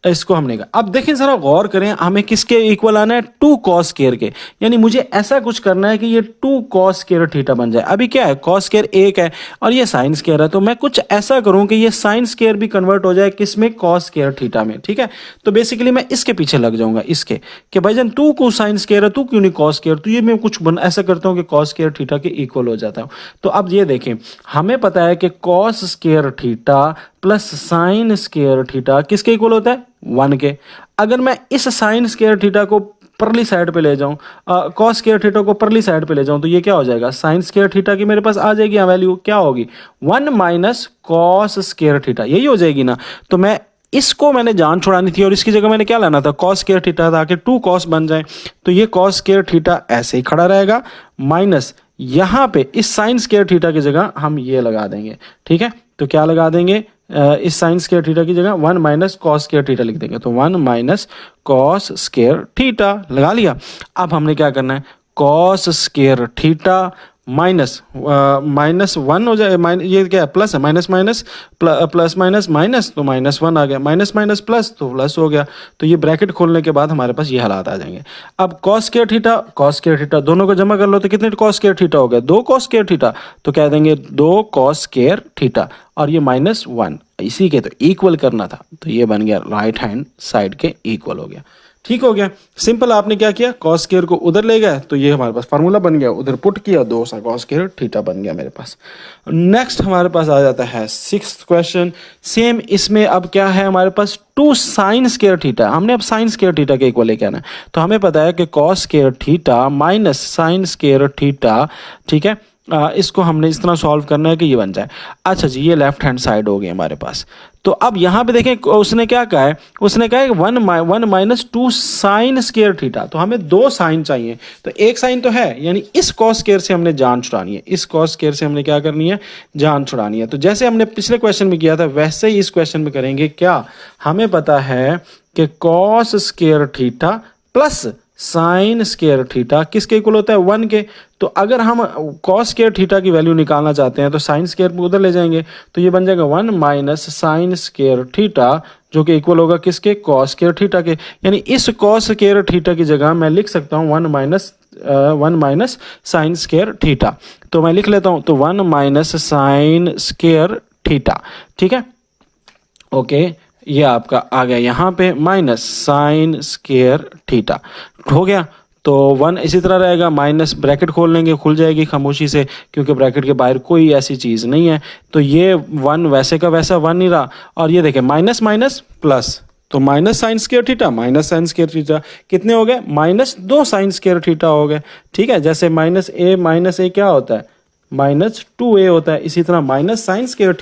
इसको हमने कहा, अब देखें जरा गौर करें, हमें किसके इक्वल आना है, 2 कॉस स्क्वायर के। यानी मुझे ऐसा कुछ करना है कि ये 2 कॉस स्क्वायर थीटा बन जाए। अभी क्या है, कॉस स्क्वायर एक है और ये साइन स्क्वायर है, तो मैं कुछ ऐसा करूं कि ये साइन स्क्वायर भी कन्वर्ट हो जाए किसमें, कॉस स्क्वायर थीटा में। ठीक है, तो बेसिकली मैं इसके पीछे लग जाऊंगा, इसके कि भाईजान तू को साइन स्क्वायर है, तू क्यों नहीं कॉस स्क्वायर। तो ये मैं कुछ ऐसा करता हूं कि कॉस स्क्वायर थीटा के इक्वल हो जाता हूं। तो अब ये देखें, हमें पता है कि cos square theta plus sign square theta किसके इक्वल होता है, 1 के। अगर मैं इस साइन स्क्वायर थीटा को परली साइड पे ले जाऊं, कॉस स्क्वायर थीटा को परली साइड पे ले जाऊं, तो ये क्या हो जाएगा, साइन स्क्वायर थीटा की मेरे पास आ जाएगी वैल्यू, क्या होगी, 1 माइनस कॉस स्क्वायर थीटा, यही हो जाएगी ना। तो मैं इसको मैंने जान छुड़ानी थी और इसकी जगह मैंने क्या लाना था, कॉस स्क्वायर थीटा, ताकि 2 कॉस बन जाए। तो ये कॉस स्क्वायर थीटा ऐसे ही खड़ा रहेगा, माइनस यहां पे इस साइन स्क्वायर थीटा की जगह हम ये लगा देंगे। ठीक है, तो क्या लगा देंगे, इस साइन स्क्वायर थीटा की जगह 1 माइनस कॉस स्क्वायर थीटा लिख देंगे। तो 1 माइनस कॉस स्क्वायर थीटा लगा लिया। अब हमने क्या करना है, cos square theta minus minus 1 हो जाए, ये क्या है, प्लस है, minus minus plus minus minus, तो -1 आ गया, माइनस माइनस प्लस तो प्लस हो गया। तो ये ब्रैकेट खोलने के बाद हमारे पास ये हालात आ जाएंगे। अब कॉस स्क्वायर थीटा दोनों को जमा कर लो, तो कितने कॉस स्क्वायर थीटा हो गया, 2 कॉस स्क्वायर थीटा। तो कह देंगे 2 कॉस स्क्वायर थीटा और ये -1 इसी के तो इक्वल करना था, तो ये बन गया राइट हैंड साइड के इक्वल हो गया। ठीक हो गया, सिंपल। आपने क्या किया, कॉस स्क्वायर को उधर ले गए तो ये हमारे पास फार्मूला बन गया, उधर पुट किया, 2 सा कॉस स्क्वायर थीटा बन गया मेरे पास। नेक्स्ट हमारे पास आ जाता है 6th क्वेश्चन। सेम इसमें अब क्या है हमारे पास, 2 साइन स्क्वायर थीटा। हमने अब साइन स्क्वायर थीटा के इक्वल लेके आना है। तो हमें पता है कि cos square theta minus sign square theta, ठीक है, इसको हमने इस तरह सॉल्व करना है कि ये बन जाए। अच्छा जी, ये लेफ्ट हैंड साइड हो गई हमारे पास। तो अब यहाँ पे देखें उसने क्या कहा है, उसने कहा है 1 माइनस 2 साइन स्क्वायर थीटा। तो हमें 2 साइन चाहिए, तो एक साइन तो है, यानी इस कॉस स्क्वायर से हमने जान छुड़ानी है, इस कॉस स्क्वायर से हमने क्या करनी है, जान छुड़ानी है। तो जैसे हमने पिछले क्वेश्चन में किया था वैसे ही इस क्वेश्चन में करेंगे। क्या हमें पता है कि cos square theta plus sign square theta किसके इक्वल होता है, 1 के। तो अगर हम कॉस स्क्वायर थीटा की वैल्यू निकालना चाहते हैं तो साइन स्क्वायर उधर ले जाएंगे, तो ये बन जाएगा 1 माइनस साइन स्क्वायर थीटा, जो कि इक्वल होगा किसके, कॉस स्क्वायर थीटा के। यानी इस कॉस स्क्वायर थीटा की जगह मैं लिख सकता हूँ 1 माइनस साइन स्क्वायर थीटा। तो मैं लिख लेता हूँ, तो 1 माइनस साइन स्क्वायर थीटा। ठीक है, ओके, ये आपका आ गया यहाँ पे माइनस साइन स्क्वायर थीटा हो गया। तो 1 इसी तरह रहेगा, माइनस ब्रैकेट खोल लेंगे, खुल जाएगी खामोशी से, क्योंकि ब्रैकेट के बाहर कोई ऐसी चीज़ नहीं है। तो ये 1 वैसे का वैसा 1 नहीं रहा, और ये देखें माइनस माइनस प्लस, तो minus sign square theta minus sign square theta कितने हो गए, -2 साइन स्क्वायर थीटा हो गए। ठीक है, जैसे माइनस ए क्या होता है, -2a होता है। इसी तरह माइनस साइन स्क्वायर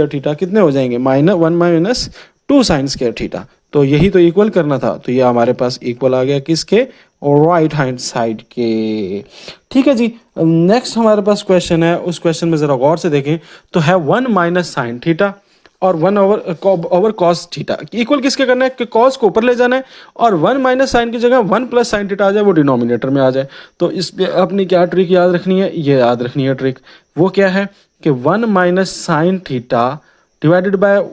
थीटा कितने हो जाएंगे, -1 माइनस 2 साइन स्क्वायर थीटा। तो यही तो इक्वल करना था, तो ये हमारे पास इक्वल आ गया किसके, राइट हैंड साइड के। ठीक है जी, नेक्स्ट हमारे पास क्वेश्चन है, उस क्वेश्चन में जरा गौर से देखें। तो है 1 माइनस साइन थीटा और 1 ओवर कॉस थीटा, इक्वल किसके करना है, कि कॉस को ऊपर ले जाना है और 1 माइनस साइन की जगह 1 प्लस साइन थीटा आ जाए, वो डिनोमिनेटर में आ जाए। तो इस पे अपनी क्या ट्रिक याद रखनी है, ये याद रखनी है ट्रिक, वो क्या है कि 1 minus sine theta divided by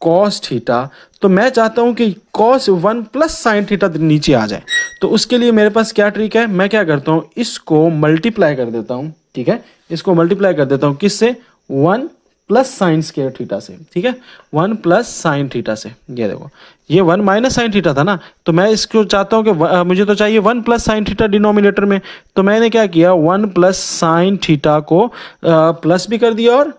cos theta. तो मैं चाहता हूं कि कॉस 1 प्लस साइन थीटा नीचे आ जाए। तो उसके लिए मेरे पास क्या ट्रिक है, मैं क्या करता हूं, इसको मल्टीप्लाई कर देता हूं। ठीक है, इसको मल्टीप्लाई कर देता हूं किससे, 1 प्लस साइन स्क्वायर थीटा से। ठीक है, 1 प्लस साइन थीटा से। ये देखो, ये 1 माइनस साइन थीटा था ना, तो मैं इसको चाहता हूं कि मुझे तो चाहिए 1 प्लस साइन थीटा डिनोमिनेटर में। तो मैंने क्या किया, 1 प्लस साइन थीटा को प्लस भी कर दिया और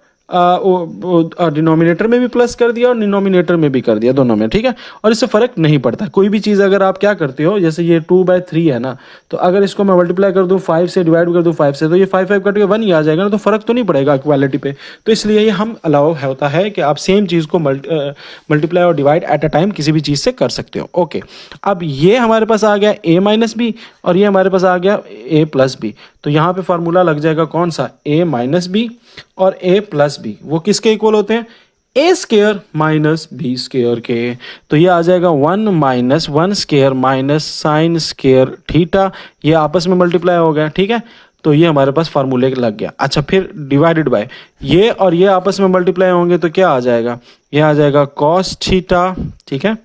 डिनोमिनेटर में भी प्लस कर दिया और डिनोमिनेटर में भी कर दिया, दोनों में। ठीक है, और इससे फर्क नहीं पड़ता कोई भी चीज़। अगर आप क्या करते हो, जैसे ये 2/3 है ना, तो अगर इसको मैं मल्टीप्लाई कर दूं 5 से, डिवाइड कर दूं 5 से, तो ये 5 कट के 1 ही आ जाएगा ना, तो फर्क तो नहीं पड़ेगा इक्वालिटी पे। तो इसलिए ये हम अलाउ होता है कि आप सेम चीज़ को मल्टीप्लाई और डिवाइड एट अ टाइम किसी भी चीज़ से कर सकते हो। ओके, अब ये हमारे पास आ गया a माइनस बी और ये हमारे पास आ गया a प्लस बी। तो यहाँ पे फार्मूला लग जाएगा कौन सा, a माइनस बी और a प्लस बी वो किसके इक्वल होते हैं? ए स्केयर माइनस बी स्केयर के। तो ये आ जाएगा 1 minus 1 square minus sign square theta, ये आपस में मल्टीप्लाई हो गया, ठीक है। तो ये हमारे पास फार्मूले लग गया। अच्छा, फिर डिवाइडेड बाय ये और ये आपस में मल्टीप्लाई होंगे तो क्या आ जाएगा? ये आ जाएगा कॉस थीटा, ठीक है,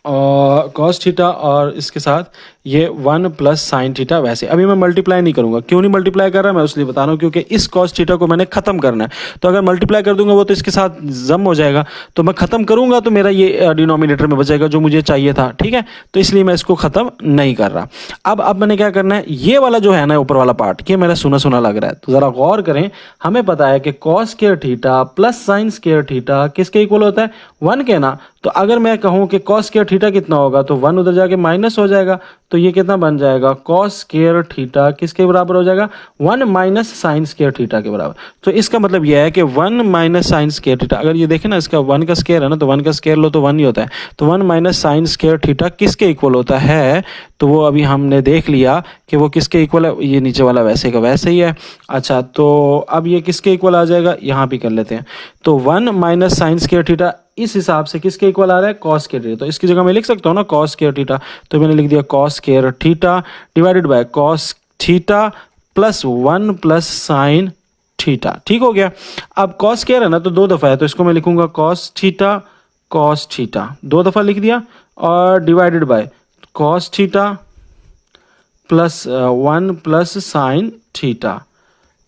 और कॉस थीटा और इसके साथ ये 1 प्लस साइन थीटा। वैसे अभी मैं मल्टीप्लाई नहीं करूंगा, क्यों नहीं मल्टीप्लाई कर रहा मैं इसलिए बता रहा हूँ, क्योंकि इस कॉस थीटा को मैंने खत्म करना है। तो अगर मल्टीप्लाई कर दूंगा वो तो इसके साथ जम हो जाएगा, तो मैं खत्म करूंगा तो मेरा ये डिनोमिनेटर में बचेगा जो मुझे चाहिए था, ठीक है। तो इसलिए मैं इसको खत्म नहीं कर रहा। अब मैंने क्या करना है, ये वाला जो है ना ऊपर वाला पार्ट, ये मेरा सुना सुना लग रहा है, तो जरा गौर करें। हमें पता है कि cos square theta plus sign square theta किसके इक्वल होता है? 1 के ना। तो अगर मैं कहूं कि कॉस स्क्वायर थीटा कितना होगा तो 1 उधर जाके माइनस हो जाएगा, तो ये कितना बन जाएगा? कॉस स्क्वायर थीटा किसके बराबर हो जाएगा? 1 माइनस साइन स्क्वायर थीटा के बराबर। तो इसका मतलब यह है कि 1 माइनस साइन स्क्वायर थीटा, अगर ये देखें ना इसका 1 का स्क्वायर है ना, तो 1 का स्क्वायर लो तो 1 ही होता है। तो 1 माइनस साइन स्क्वायर थीटा किसके इक्वल होता है? तो वो अभी हमने देख लिया कि वो किसके इक्वल है, ये नीचे वाला वैसे का वैसे ही है। अच्छा, तो अब ये किसके इक्वल आ जाएगा, यहाँ भी कर लेते हैं। तो 1 माइनस साइन स्क्वायर थीटा इस हिसाब से किसके इक्वल आ रहा है? Cos square theta. तो इसकी जगह मैं लिख सकता हूँ ना कॉस स्क्वायर थीटा, तो मैंने लिख दिया cos square theta divided by cos theta plus 1 plus sine theta, ठीक हो गया। अब कॉस स्क्वायर है ना तो 2 दफा है, तो इसको मैं लिखूंगा कॉस थीटा 2 दफा लिख दिया, और divided by cos theta plus 1 plus sine theta.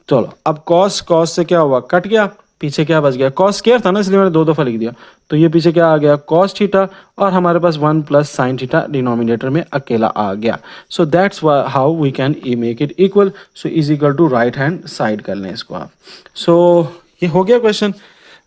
चलो, अब कॉस कॉस से क्या हुआ? कट गया, पीछे क्या बच गया? कॉस स्क्वायर था ना, इसलिए मैंने 2 दफा लिख दिया। तो ये पीछे क्या आ गया? कॉस थीटा, और हमारे पास 1 प्लस साइन थीटा डिनोमिनेटर में अकेला आ गया। So that's how we can make it equal. So is equal to right hand side कर लें इसको आप। सो ये हो गया क्वेश्चन।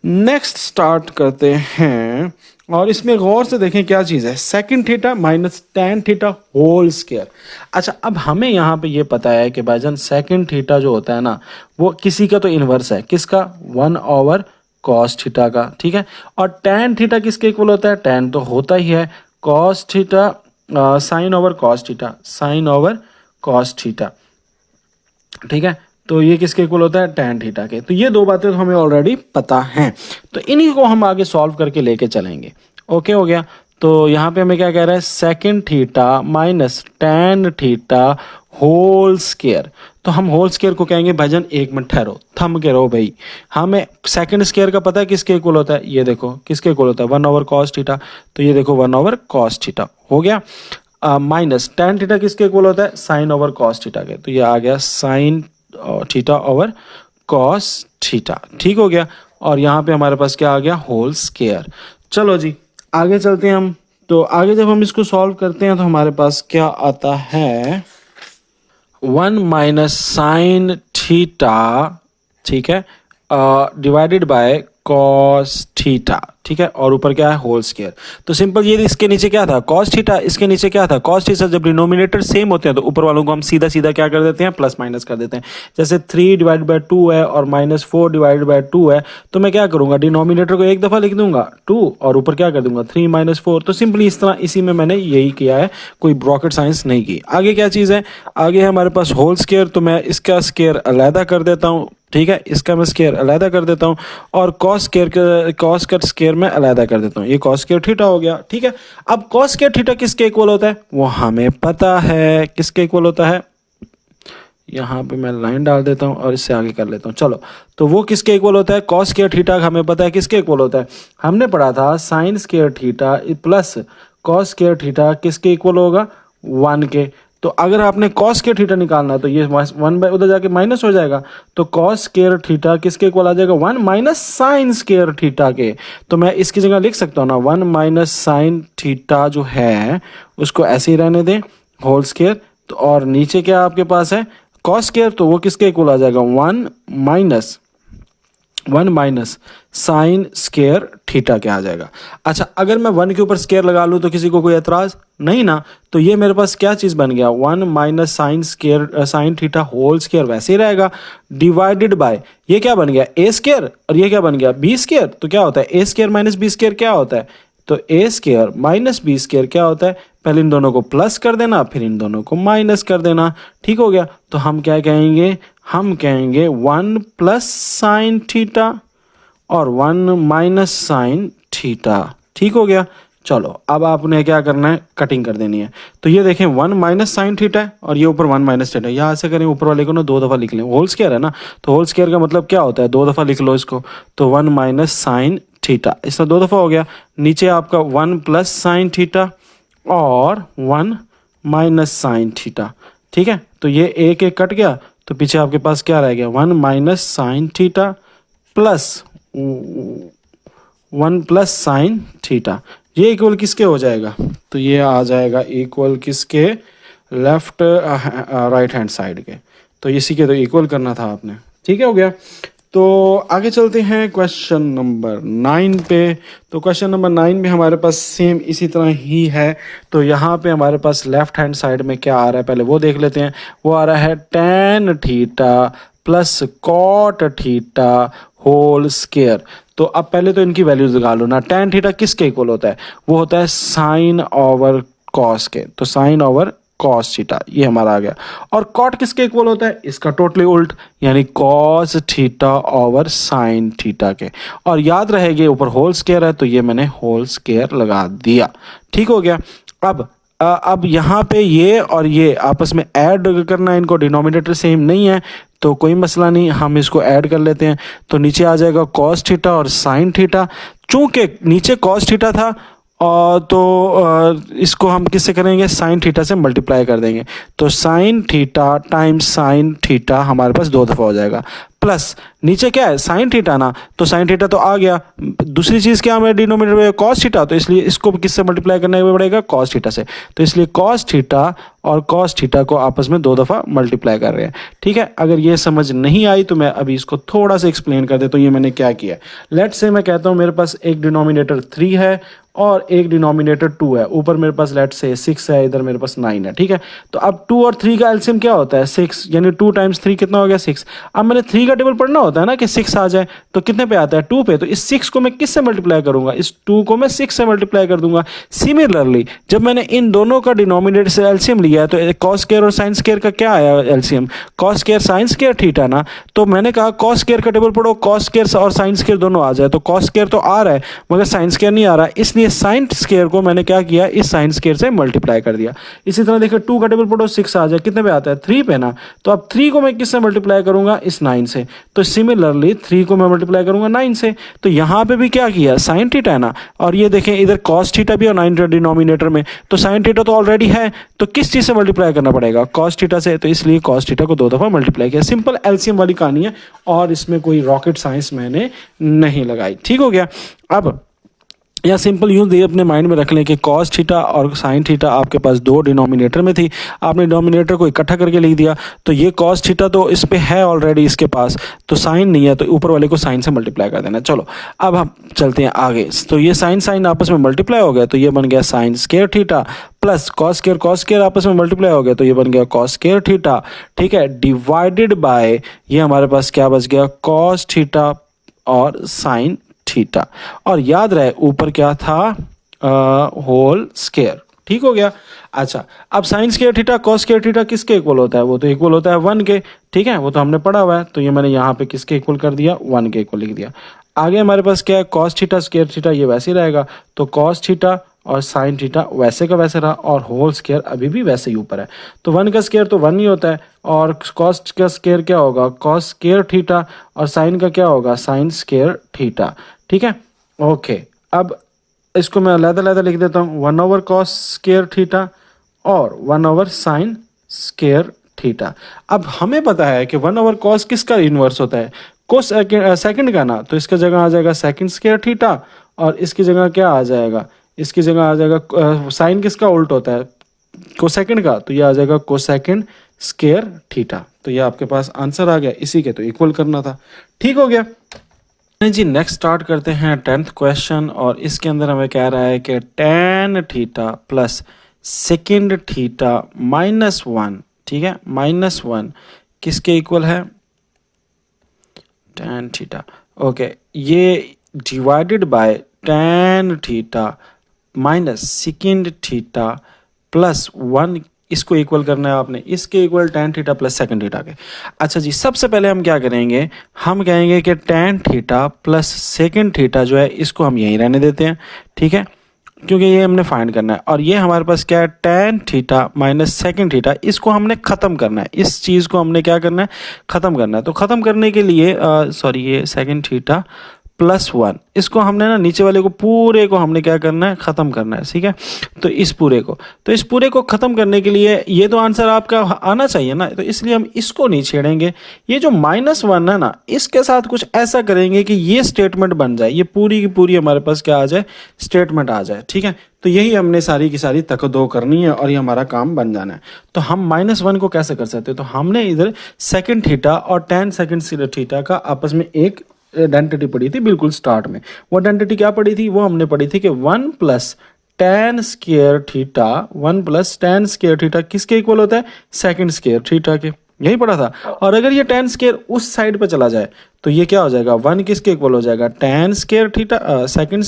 नेक्स्ट स्टार्ट करते हैं, और इसमें गौर से देखें क्या चीज़ है, second theta minus tan theta whole square. अच्छा, अब हमें यहाँ पे ये पता है कि भाईजान सेकंड थीटा जो होता है ना वो किसी का तो इन्वर्स है, किसका? 1 ओवर कॉस थीटा का, ठीक है। और टेन थीटा किसके इक्वल होता है? टेन तो होता ही है cos theta sine over cos theta, sine over cos theta, ठीक है। तो ये किसके इक्वल होता है? टेन थीटा के। तो ये 2 बातें तो हमें ऑलरेडी पता हैं, तो इन्हीं को हम आगे सॉल्व करके लेके चलेंगे। ओके, हो गया। तो यहाँ पे हमें क्या कह रहा है? Second theta minus tan theta whole square. तो हम होल स्क्वायर को कहेंगे भाईजान, 1 मिनट ठहरो, थम के रहो भाई। हमें सेकंड स्क्वायर का पता है किसके इक्वल होता है? ये देखो किसके इक्वल होता है? 1 ओवर कॉस थीटा। तो ये देखो 1 ओवर कॉस थीटा हो गया। माइनस टेन थीटा किसके इक्वल होता है? साइन ओवर कॉस थीटा के। तो ये आ गया sign theta over cos theta, ठीक हो गया। और यहाँ पे हमारे पास क्या आ गया? Whole square. चलो जी, आगे चलते हैं हम। तो आगे जब हम इसको सॉल्व करते हैं तो हमारे पास क्या आता है? 1 माइनस साइन थीटा, ठीक है, डिवाइडेड बाय कॉस थीटा, ठीक है, और ऊपर क्या है? Whole square. तो सिंपल, ये इसके नीचे क्या था? कॉस थीटा, इसके नीचे क्या था? Cos theta. जब डिनोमिनेटर सेम होते हैं तो ऊपर वालों को हम सीधा सीधा क्या कर देते हैं? प्लस माइनस कर देते हैं। जैसे 3 डिवाइड बाय 2 है और माइनस 4 डिवाइड बाय 2 है, तो मैं क्या करूंगा? डिनोमिनेटर को एक दफा लिख दूंगा 2, और ऊपर क्या कर दूंगा? 3 माइनस 4। तो सिंपली इस तरह, इसी में मैंने यही किया है, कोई रॉकेट साइंस नहीं की। आगे क्या चीज़ है? आगे है हमारे पास होल स्क्वायर। तो मैं इसका स्क्वायर अलहदा कर देता हूँ, ठीक है, इसका मैं स्क्वायर अलहदा कर देता हूँ, और कॉस का स्क्वायर मैं अलहदा कर देता हूँ। ये कॉस स्क्वायर थीटा हो गया, ठीक है। अब कॉस स्क्वायर थीटा किसके इक्वल होता है? वो हमें पता है किसके इक्वल होता है। यहाँ पे मैं लाइन डाल देता हूँ और इससे आगे कर लेता हूँ। चलो, तो वो किसके इक्वल होता है? कॉस स्क्वायर थीटा हमें पता है किसके इक्वल होता है। हमने पढ़ा था sine square theta plus cos square theta किसके इक्वल होगा? 1 के। तो अगर आपने कॉस स्क्वायर थीटा निकालना है तो ये 1 बाय उधर जाके माइनस हो जाएगा, तो कॉस स्क्वायर थीटा किसके इक्वल आ जाएगा? 1 माइनस साइन स्क्वायर थीटा के। तो मैं इसकी जगह लिख सकता हूँ ना 1 माइनस साइन थीटा जो है उसको ऐसे ही रहने दें, होल स्क्वायर। तो और नीचे क्या आपके पास है? Cos square. तो वो किसके इक्वल आ जाएगा? 1 माइनस साइन स्क्वायर थीटा क्या आ जाएगा। अच्छा, अगर मैं 1 के ऊपर स्क्वायर लगा लूँ तो किसी को कोई एतराज नहीं ना। तो ये मेरे पास क्या चीज़ बन गया? 1 minus sine theta whole square वैसे ही रहेगा, डिवाइडेड बाय ये क्या बन गया? ए स्क्वायर, और ये क्या बन गया? B square. तो क्या होता है? A square minus B square क्या होता है? तो A square minus B square क्या होता है? पहले इन दोनों को प्लस कर देना, फिर इन दोनों को माइनस कर देना, ठीक हो गया। तो हम क्या कहेंगे? हम कहेंगे 1 प्लस साइन थीटा और 1 माइनस साइन थीटा। ठीक हो गया। चलो अब आपने क्या करना है, कटिंग कर देनी है। तो ये देखें 1 माइनस साइन थीटा है और ये ऊपर 1 माइनस थीटा है। यहाँ से करें ऊपर वाले को ना 2 दफ़ा लिख लें, होल स्क्वायर है ना, तो होल स्क्वायर का मतलब क्या होता है, 2 दफ़ा लिख लो इसको। तो 1 माइनस साइन थीटा, इसका 2 दफ़ा हो गया। नीचे आपका 1 प्लस साइन थीटा और 1 माइनस साइन थीटा। ठीक है, तो ये एक एक कट गया, तो पीछे आपके पास क्या रह गया, 1 minus sine theta plus 1 plus sine theta. ये इक्वल किसके हो जाएगा, तो ये आ जाएगा इक्वल किसके, लेफ्ट राइट हैंड साइड के। तो इसी के तो इक्वल करना था आपने। ठीक है, हो गया। तो आगे चलते हैं क्वेश्चन नंबर 9 पे। तो क्वेश्चन नंबर 9 में हमारे पास सेम इसी तरह ही है। तो यहाँ पे हमारे पास लेफ्ट हैंड साइड में क्या आ रहा है, पहले वो देख लेते हैं। वो आ रहा है tan theta plus cot theta whole square. तो अब पहले तो इनकी वैल्यूज निकाल लो ना। tan थीटा किसके इक्वल होता है, वो होता है साइन ओवर कॉस के। तो साइन ओवर कॉस थीटा ये हमारा आ गया। और कॉट किसके इक्वल होता है, इसका टोटली उल्ट, यानी cos theta over sine theta के। और याद रहेगा ऊपर होल स्क्वायर है, तो ये मैंने होल स्क्वायर लगा दिया। ठीक हो गया। अब यहाँ पे ये और ये आपस में ऐड करना है, इनको डिनोमिनेटर सेम नहीं है तो कोई मसला नहीं, हम इसको ऐड कर लेते हैं। तो नीचे आ जाएगा कॉस थीटा और साइन थीटा। चूंकि नीचे कॉस थीटा था और तो इसको हम किससे करेंगे, साइन थीटा से मल्टीप्लाई कर देंगे। तो sine theta times sine theta हमारे पास 2 दफ़ा हो जाएगा। प्लस नीचे क्या है, साइन थीटा ना, तो साइन थीटा तो आ गया। दूसरी चीज़ क्या हमें डिनोमिनेटर में कॉस थीटा, तो इसलिए इसको किससे मल्टीप्लाई करना पड़ेगा, कॉस थीटा से। तो इसलिए कॉस थीटा और कॉस थीटा को आपस में 2 दफ़ा मल्टीप्लाई कर रहे हैं। ठीक है, अगर ये समझ नहीं आई तो मैं अभी इसको थोड़ा सा एक्सप्लेन कर देता हूँ। ये मैंने क्या किया, लेट्स से मैं कहता हूँ मेरे पास एक डिनोमिनेटर 3 है और एक डिनोमिनेटर 2 है। ऊपर मेरे पास लेट्स से 6 है, इधर मेरे पास 9 है। ठीक है, तो अब 2 और 3 का एलसीएम क्या होता है, 6, यानी 2 टाइम्स 3 कितना हो गया, 6। अब मैंने 3 का टेबल पढ़ना होता है ना कि 6 आ जाए, तो कितने पे आता है, 2 पे। तो इस 6 को मैं किससे मल्टीप्लाई करूंगा, इस 2 को मैं 6 से मल्टीप्लाई कर दूंगा। सिमिलरली जब मैंने इन दोनों का डिनोमिनेटर से एलसीएम लिया तो कॉस स्क्वायर और साइन स्क्वायर का क्या आया LCM, cos square sine square theta ना। तो मैंने कहा कॉस स्क्वायर का टेबल पढ़ो, कॉस स्क्वायर और साइन स्क्वायर दोनों आ जाए। तो कॉस स्क्वायर तो आ रहा है मगर साइन स्क्वायर नहीं आ रहा, इसलिए साइन स्क्वायर को मैंने क्या किया, इस साइन स्क्वायर से मल्टीप्लाई कर दिया। इसी तरह देखिए 2 का टेबल पढ़ो, 6 आ जाए, कितने पे आता है, 3 पे ना। तो अब 3 को मैं किससे मल्टीप्लाई करूंगा, इस 9 से। तो सिमिलरली 3 को मैं मल्टीप्लाई करूंगा 9 से। तो यहां पे भी क्या किया, साइन थीटा है ना, और ये देखें इधर कॉस थीटा भी और 9 डिनोमिनेटर में। तो साइन थीटा तो ऑलरेडी है, तो किस चीज से मल्टीप्लाई करना पड़ेगा, कॉस थीटा से। तो इसलिए कॉस थीटा को 2 दफा मल्टीप्लाई किया। सिंपल एलसीएम वाली कहानी है और इसमें कोई रॉकेट साइंस मैंने नहीं लगाई। ठीक हो गया। अब या सिंपल यूँ दे अपने माइंड में रख लें कि कॉस थीटा और साइन थीटा आपके पास 2 डिनोमिनेटर में थी, आपने डिनोमिनेटर को इकट्ठा करके लिख दिया। तो ये कॉस थीटा तो इस पे है ऑलरेडी इसके पास, तो साइन नहीं है, तो ऊपर वाले को साइन से मल्टीप्लाई कर देना। चलो अब हम चलते हैं आगे। तो ये साइन साइन आपस में मल्टीप्लाई हो गया, तो ये बन गया sign square theta plus cos square आपस में मल्टीप्लाई हो गया, तो ये बन गया कॉस स्क्वायर थीटा। ठीक है, डिवाइडेड बाय ये हमारे पास क्या बच गया, कॉस थीटा और साइन थीटा। और याद रहे ऊपर क्या था, होल स्क्वायर। ठीक हो गया। अच्छा, अब sign square theta cos square theta किसके इक्वल होता है, वो तो इक्वल होता है 1 के। ठीक है, वो तो हमने पढ़ा हुआ है, तो ये मैंने यहाँ पे किसके इक्वल कर दिया, 1 के इक्वल लिख दिया। आगे हमारे पास क्या है, कॉस थीटा स्क्वायर थीटा ये वैसे ही रहेगा, तो कॉस थीटा और साइन थीटा वैसे का वैसे रहा, और होल स्क्वायर अभी भी वैसे ही ऊपर है। तो 1 का स्क्वायर तो 1 ही होता है, और कॉस का स्क्वायर क्या होगा, कॉस स्क्वायर थीटा, और साइन का क्या होगा, साइन स्क्वायर थीटा। ठीक है, ओके। अब इसको मैं अलग-अलग लिख देता हूँ, 1 ओवर कॉस स्क्वायर थीटा और 1 ओवर साइन स्क्वायर थीटा। अब हमें पता है कि 1 ओवर कॉस किसका इन्वर्स होता है, कोस सेकंड का ना, तो इसका जगह आ जाएगा सेकंड स्क्वायर थीटा, और इसकी जगह क्या आ जाएगा, इसकी जगह आ जाएगा साइन किसका उल्ट होता है, कोसेकंड का, तो ये आ जाएगा कोसेकंड स्क्वायर थीटा। तो ये आपके पास आंसर आ गया, इसी के तो इक्वल करना था। ठीक हो गया जी। नेक्स्ट स्टार्ट करते हैं 10th क्वेश्चन, और इसके अंदर हमें कह रहा है कि tan theta plus second theta minus 1, ठीक है, माइनस 1 किसके इक्वल है, tan थीटा। ओके, ये divided by tan theta minus second theta plus 1 इसको इक्वल करना है आपने, इसके equal tan theta plus second theta के। अच्छा जी, सबसे पहले हम क्या करेंगे, हम कहेंगे कि tan theta plus second theta जो है इसको हम यहीं रहने देते हैं, ठीक है, क्योंकि ये हमने फाइंड करना है। और ये हमारे पास क्या है, tan theta minus second theta, इसको हमने ख़त्म करना है, इस चीज़ को हमने क्या करना है, ख़त्म करना है। तो ख़त्म करने के लिए सॉरी, ये सेकंड थीटा प्लस वन, इसको हमने ना नीचे वाले को पूरे को हमने क्या करना है, ख़त्म करना है, ठीक है। तो इस पूरे को ख़त्म करने के लिए ये तो आंसर आपका आना चाहिए ना, तो इसलिए हम इसको नहीं छेड़ेंगे। ये जो माइनस वन है ना, इसके साथ कुछ ऐसा करेंगे कि ये स्टेटमेंट बन जाए, ये पूरी की पूरी हमारे पास क्या आ जाए, स्टेटमेंट आ जाए, ठीक है। तो यही हमने सारी की सारी तक दो करनी है और ये हमारा काम बन जाना है। तो हम माइनस वन को कैसे कर सकते हैं, तो हमने इधर सेकंड थीटा और tan सेकंड थीटा का आपस में एक आइडेंटिटी पढ़ी थी बिल्कुल स्टार्ट में। वो आइडेंटिटी क्या पढ़ी थी, वो हमने पढ़ी थी कि one plus tan square theta, one plus tan square theta किसके इक्वल होता है, सेकंड स्क्वायर थीटा के, यही पढ़ा था। और अगर ये tan स्क्वायर उस साइड पे चला जाए तो ये क्या हो जाएगा, वन किसके इक्वल हो जाएगा, tan square theta second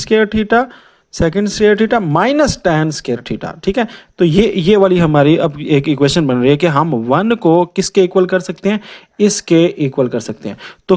square theta minus tan square theta, ठीक है। तो ये वाली हमारी अब एक इक्वेशन बन रही है कि हम वन को किसके इक्वल कर सकते हैं, इसके इक्वल कर सकते हैं। तो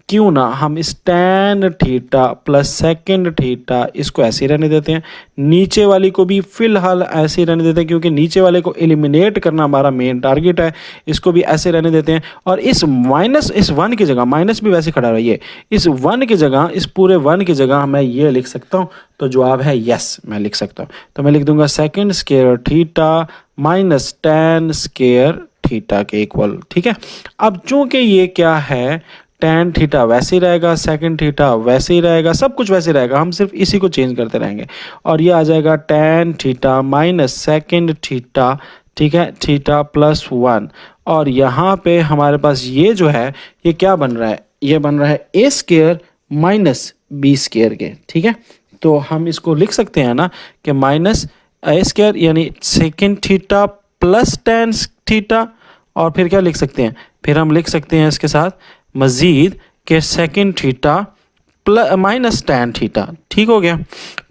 क्यों ना हम इस tan theta plus second theta इसको ऐसे ही रहने देते हैं, नीचे वाली को भी फिलहाल ऐसे ही रहने देते हैं, क्योंकि नीचे वाले को एलिमिनेट करना हमारा मेन टारगेट है। इसको भी ऐसे रहने देते हैं और इस वन की जगह, माइनस भी वैसे खड़ा रहिए, इस वन की जगह, इस पूरे वन की जगह मैं ये लिख सकता हूँ। तो जवाब है यस, मैं लिख सकता हूँ। तो मैं लिख दूंगा second square theta minus tan square theta के इक्वल, ठीक है। अब चूंकि ये क्या है, tan थीटा वैसे ही रहेगा, सेकंड थीटा वैसे ही रहेगा, सब कुछ वैसे ही रहेगा, हम सिर्फ इसी को चेंज करते रहेंगे। और ये आ जाएगा tan theta minus second theta, ठीक है, थीटा प्लस वन। और यहाँ पे हमारे पास ये जो है, ये क्या बन रहा है, ये बन रहा है a square minus B square के, ठीक है। तो हम इसको लिख सकते हैं ना कि माइनस a स्क्वायर यानी second theta plus tan theta, और फिर क्या लिख सकते हैं, फिर हम लिख सकते हैं इसके साथ मज़ीद के second theta plus minus tan theta, ठीक हो गया।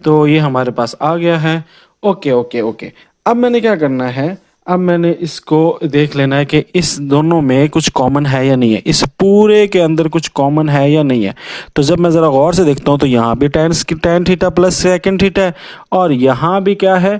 तो ये हमारे पास आ गया है। ओके। अब मैंने क्या करना है, अब मैंने इसको देख लेना है कि इस दोनों में कुछ कॉमन है या नहीं है, इस पूरे के अंदर कुछ कॉमन है या नहीं है। तो जब मैं ज़रा गौर से देखता हूँ तो यहाँ भी tan theta plus second theta है, और यहाँ भी क्या है,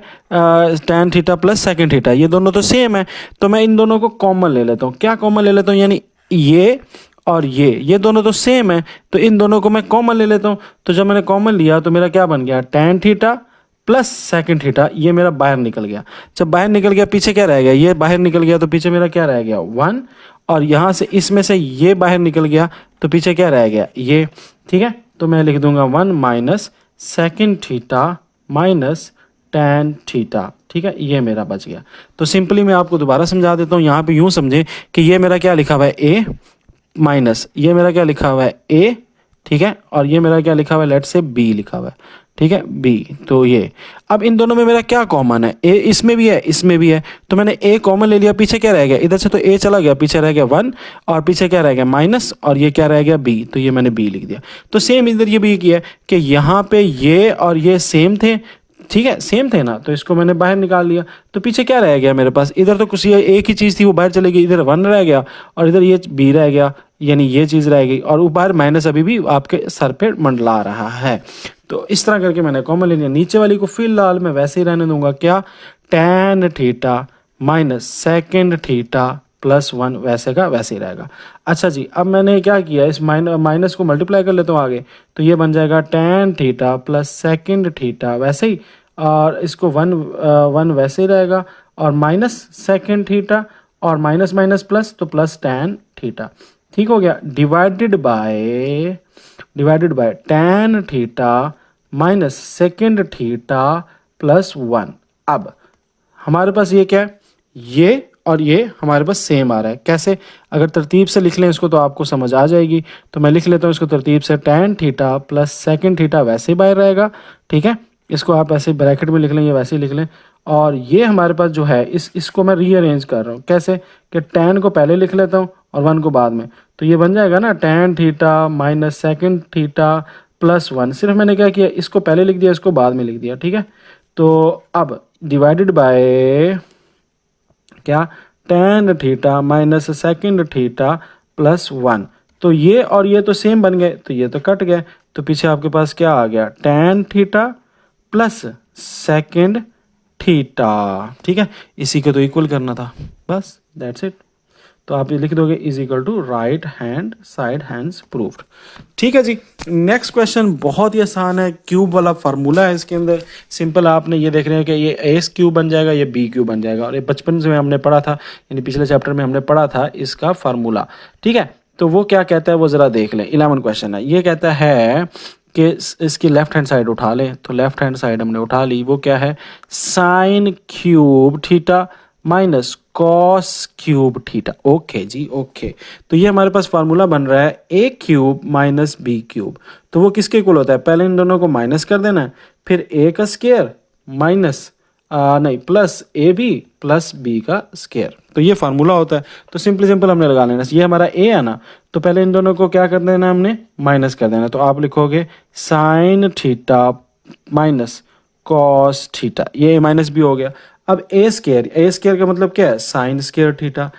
tan theta plus second theta, ये दोनों तो सेम है। तो मैं इन दोनों को कॉमन ले लेता हूँ। क्या कॉमन ले लेता हूँ, यानी ये और ये दोनों तो सेम है, तो इन दोनों को मैं कॉमन ले लेता हूँ। तो जब मैंने कॉमन लिया तो मेरा क्या बन गया, tan theta plus second theta, ये मेरा बाहर निकल गया। जब बाहर निकल गया पीछे क्या रह गया, ये बाहर निकल गया, तो पीछे मेरा क्या रह गया, वन। और यहाँ से इसमें से ये बाहर निकल गया तो पीछे क्या रह गया, ये, ठीक है। तो मैं लिख दूंगा one minus second theta minus tan theta, ठीक है, ये मेरा बच गया। तो सिंपली मैं आपको दोबारा समझा देता हूँ। यहाँ पे यूँ समझे कि ये मेरा क्या लिखा हुआ है, ए माइनस ये मेरा क्या लिखा हुआ है, ए, ठीक है, और ये मेरा क्या लिखा हुआ है, लेट से बी लिखा हुआ है, ठीक है, बी। तो ये अब इन दोनों में मेरा क्या कॉमन है, ए इसमें भी है, इसमें भी है, तो मैंने ए कॉमन ले लिया, पीछे क्या रह गया, इधर से तो ए चला गया, पीछे रह गया वन, और पीछे क्या रह गया, माइनस, और ये क्या रह गया, बी, तो ये मैंने बी लिख दिया। तो सेम इधर ये भी किया कि यहाँ पे ये और ये सेम थे, ठीक है, सेम थे ना, तो इसको मैंने बाहर निकाल लिया। तो पीछे क्या रह गया मेरे पास, इधर तो कुछ ये एक ही चीज़ थी वो बाहर चली गई, इधर वन रह गया और इधर ये बी रह गया, यानी ये चीज़ रह गई, और ऊपर माइनस अभी भी आपके सर पे मंडला रहा है। तो इस तरह करके मैंने कॉमन ले लिया। नीचे वाली को फिलहाल मैं वैसे ही रहने दूंगा, क्या, tan theta minus second theta plus one, वैसे का वैसे ही रहेगा। अच्छा जी, अब मैंने क्या किया, इस माइनस को मल्टीप्लाई कर लेता हूँ आगे, तो ये बन जाएगा tan theta plus second theta वैसे ही, और इसको वन वैसे ही रहेगा, और माइनस सेकंड थीटा और माइनस माइनस प्लस, तो प्लस tan थीटा, ठीक हो गया, divided by tan theta minus second theta plus one. अब हमारे पास ये क्या है, ये और ये हमारे पास सेम आ रहा है। कैसे, अगर तरतीब से लिख लें इसको तो आपको समझ आ जाएगी। तो मैं लिख लेता हूँ इसको तरतीब से, tan theta plus second theta वैसे ही बाहर रहेगा, ठीक है, इसको आप ऐसे ब्रैकेट में लिख लें या वैसे ही लिख लें। और ये हमारे पास जो है इसको मैं रीअरेंज कर रहा हूँ, कैसे कि tan को पहले लिख लेता हूँ और वन को बाद में, तो ये बन जाएगा ना tan theta minus second theta plus one. सिर्फ मैंने क्या किया, इसको पहले लिख दिया, इसको बाद में लिख दिया, ठीक है। तो अब डिवाइडेड बाय क्या, tan theta minus second theta plus 1। तो ये और ये तो सेम बन गए, तो ये तो कट गए, तो पीछे आपके पास क्या आ गया, tan theta plus second theta. ठीक है, इसी को तो इक्वल करना था, बस दैट्स इट। तो आप ये लिख दोगे is equal to right hand side hands proved. ठीक है जी, नेक्स्ट क्वेश्चन बहुत ही आसान है, क्यूब वाला फार्मूला है इसके अंदर। सिंपल, आपने ये देख रहे हो कि ये एस क्यूब बन जाएगा, ये बी क्यूब बन जाएगा, और ये बचपन से हमने पढ़ा था, यानी पिछले चैप्टर में हमने पढ़ा था इसका फार्मूला। ठीक है, तो वो क्या कहता है वो ज़रा देख लें। 11 क्वेश्चन है, ये कहता है कि इसकी लेफ्ट हैंड साइड उठा लें, तो लेफ्ट हैंड साइड हमने उठा ली, वो क्या है, sine cube theta minus cos cube theta. Okay जी, ओके। तो ये हमारे पास फार्मूला बन रहा है A cube minus B cube. तो वो किसके इक्वल होता है, पहले इन दोनों को माइनस कर देना है, फिर ए का स्क्वायर माइनस नहीं plus A B plus B का स्क्वायर। तो ये फार्मूला होता है। तो सिंपल हमने लगा लेना, ये हमारा ए है ना, तो पहले इन दोनों को क्या कर देना, हमने माइनस कर देना। तो आप लिखोगे sine theta minus cos theta, ये ए माइनस बी हो गया। अब ए स्क्वायर का मतलब क्या है, sine square theta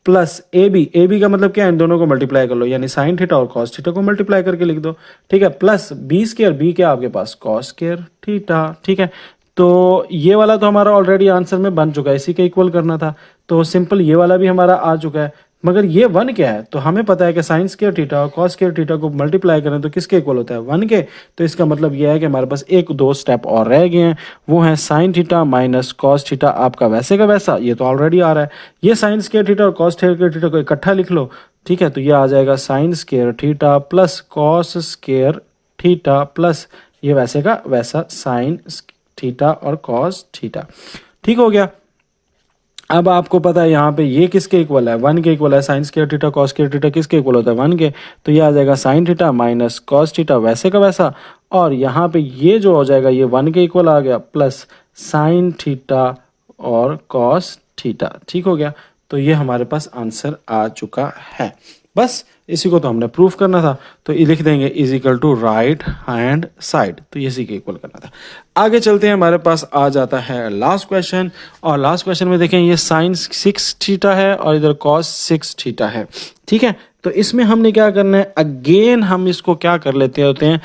plus A B का मतलब क्या है, इन दोनों को मल्टीप्लाई कर लो, यानी साइन थीटा और कॉस थीटा को मल्टीप्लाई करके लिख दो। ठीक है, प्लस बी स्क्वायर, बी क्या आपके पास, कॉस स्क्वायर थीटा। ठीक है, तो ये वाला तो हमारा ऑलरेडी आंसर में बन चुका है, इसी का इक्वल करना था, तो सिंपल ये वाला भी हमारा आ चुका है। मगर ये 1 क्या है, तो हमें पता है कि साइन स्क्वायर थीटा और कॉस स्क्वायर थीटा को मल्टीप्लाई करें तो किसके इक्वल होता है, 1 के। तो इसका मतलब ये है कि हमारे पास एक दो स्टेप और रह गए हैं, वो है sine theta minus cos theta, आपका वैसे का वैसा, ये तो ऑलरेडी आ रहा है। ये साइन स्क्वायर थीटा और कॉस स्क्वायर थीटा को इकट्ठा लिख लो। ठीक है, तो ये आ जाएगा sign square theta plus cos square theta plus ये वैसे का वैसा साइन थीटा और कॉस थीटा। ठीक हो गया। अब आपको पता है यहाँ पे ये किसके इक्वल है, 1 के इक्वल है। Sine square theta cos square theta किसके इक्वल होता है, 1 के। तो ये आ जाएगा sine theta minus cos theta वैसे का वैसा, और यहाँ पे ये जो हो जाएगा ये 1 के इक्वल आ गया, प्लस साइन थीटा और कॉस थीटा। ठीक हो गया, तो ये हमारे पास आंसर आ चुका है। बस इसी को तो हमने प्रूफ करना था, तो ये लिख देंगे is equal to right hand side, तो इसी के इक्वल करना था। आगे चलते हैं, हमारे पास आ जाता है लास्ट क्वेश्चन, और लास्ट क्वेश्चन में देखें ये साइन 6 थीटा है और इधर कॉस 6 थीटा है। ठीक है, तो इसमें हमने क्या करना है, अगेन हम इसको क्या कर लेते होते हैं,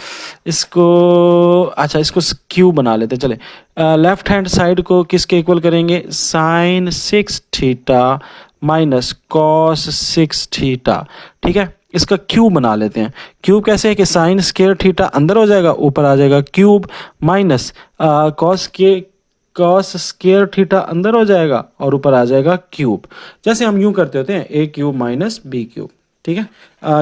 इसको अच्छा इसको क्यूब बना लेते हैं। चले लेफ्ट हैंड साइड को किसके इक्वल करेंगे, sine 6 theta minus cos 6 theta. ठीक है, इसका क्यूब बना लेते हैं। क्यूब कैसे है कि साइन स्क्वायर थीटा अंदर हो जाएगा, ऊपर आ जाएगा cube, minus cos square theta अंदर हो जाएगा और ऊपर आ जाएगा क्यूब। जैसे हम यूं करते होते हैं, ए क्यूब माइनस बी क्यूब। ठीक है,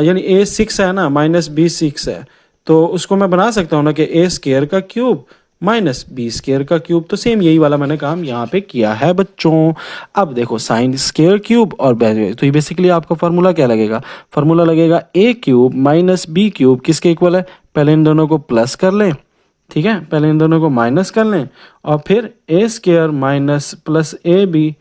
यानी ए 6 है ना, माइनस बी 6 है, तो उसको मैं बना सकता हूँ ना कि ए स्क्वायर का क्यूब माइनस बी स्क्वायर का क्यूब। तो सेम यही वाला मैंने काम यहाँ पे किया है बच्चों। अब देखो साइन स्क्वायर क्यूब और तो ये बेसिकली आपका फार्मूला क्या लगेगा, फार्मूला लगेगा ए क्यूब माइनस बी क्यूब किसके इक्वल है, पहले इन दोनों को प्लस कर लें। ठीक है, पहले इन दोनों को माइनस कर लें, और फिर A square minus plus A B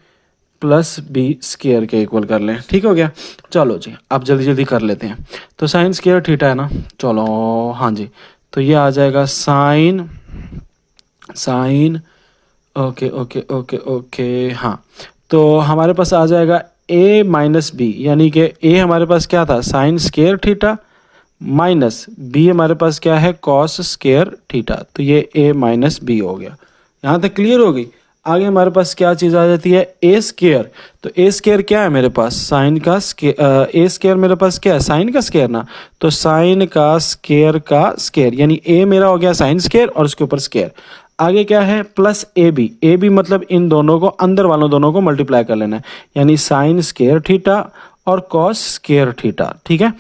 plus B square के इक्वल कर लें। ठीक हो गया, चलो जी अब जल्दी जल्दी कर लेते हैं। तो साइन स्क्वायर थीटा है ना, चलो हाँ जी, तो ये आ जाएगा sine okay okay okay okay हाँ, तो हमारे पास आ जाएगा ए माइनस बी, यानी कि ए हमारे पास क्या था, sine square theta, minus B हमारे पास क्या है, कॉस स्क्वायर थीटा। तो ये ए माइनस बी हो गया, यहाँ तक क्लियर हो गई। आगे हमारे पास क्या चीज़ आ जाती है, ए स्क्वायर। तो ए स्क्वायर क्या है मेरे पास, साइन का स्क्वायर, ए स्क्वायर मेरे पास क्या है, साइन का स्क्वायर ना, तो साइन का स्क्वायर यानी ए मेरा हो गया साइन स्क्वायर और उसके ऊपर स्क्वायर। आगे क्या है, प्लस ए बी मतलब इन दोनों को, अंदर वालों दोनों को मल्टीप्लाई कर लेना है, यानी साइन स्क्वायर थीटा और कॉस स्क्वायर थीटा। ठीक है,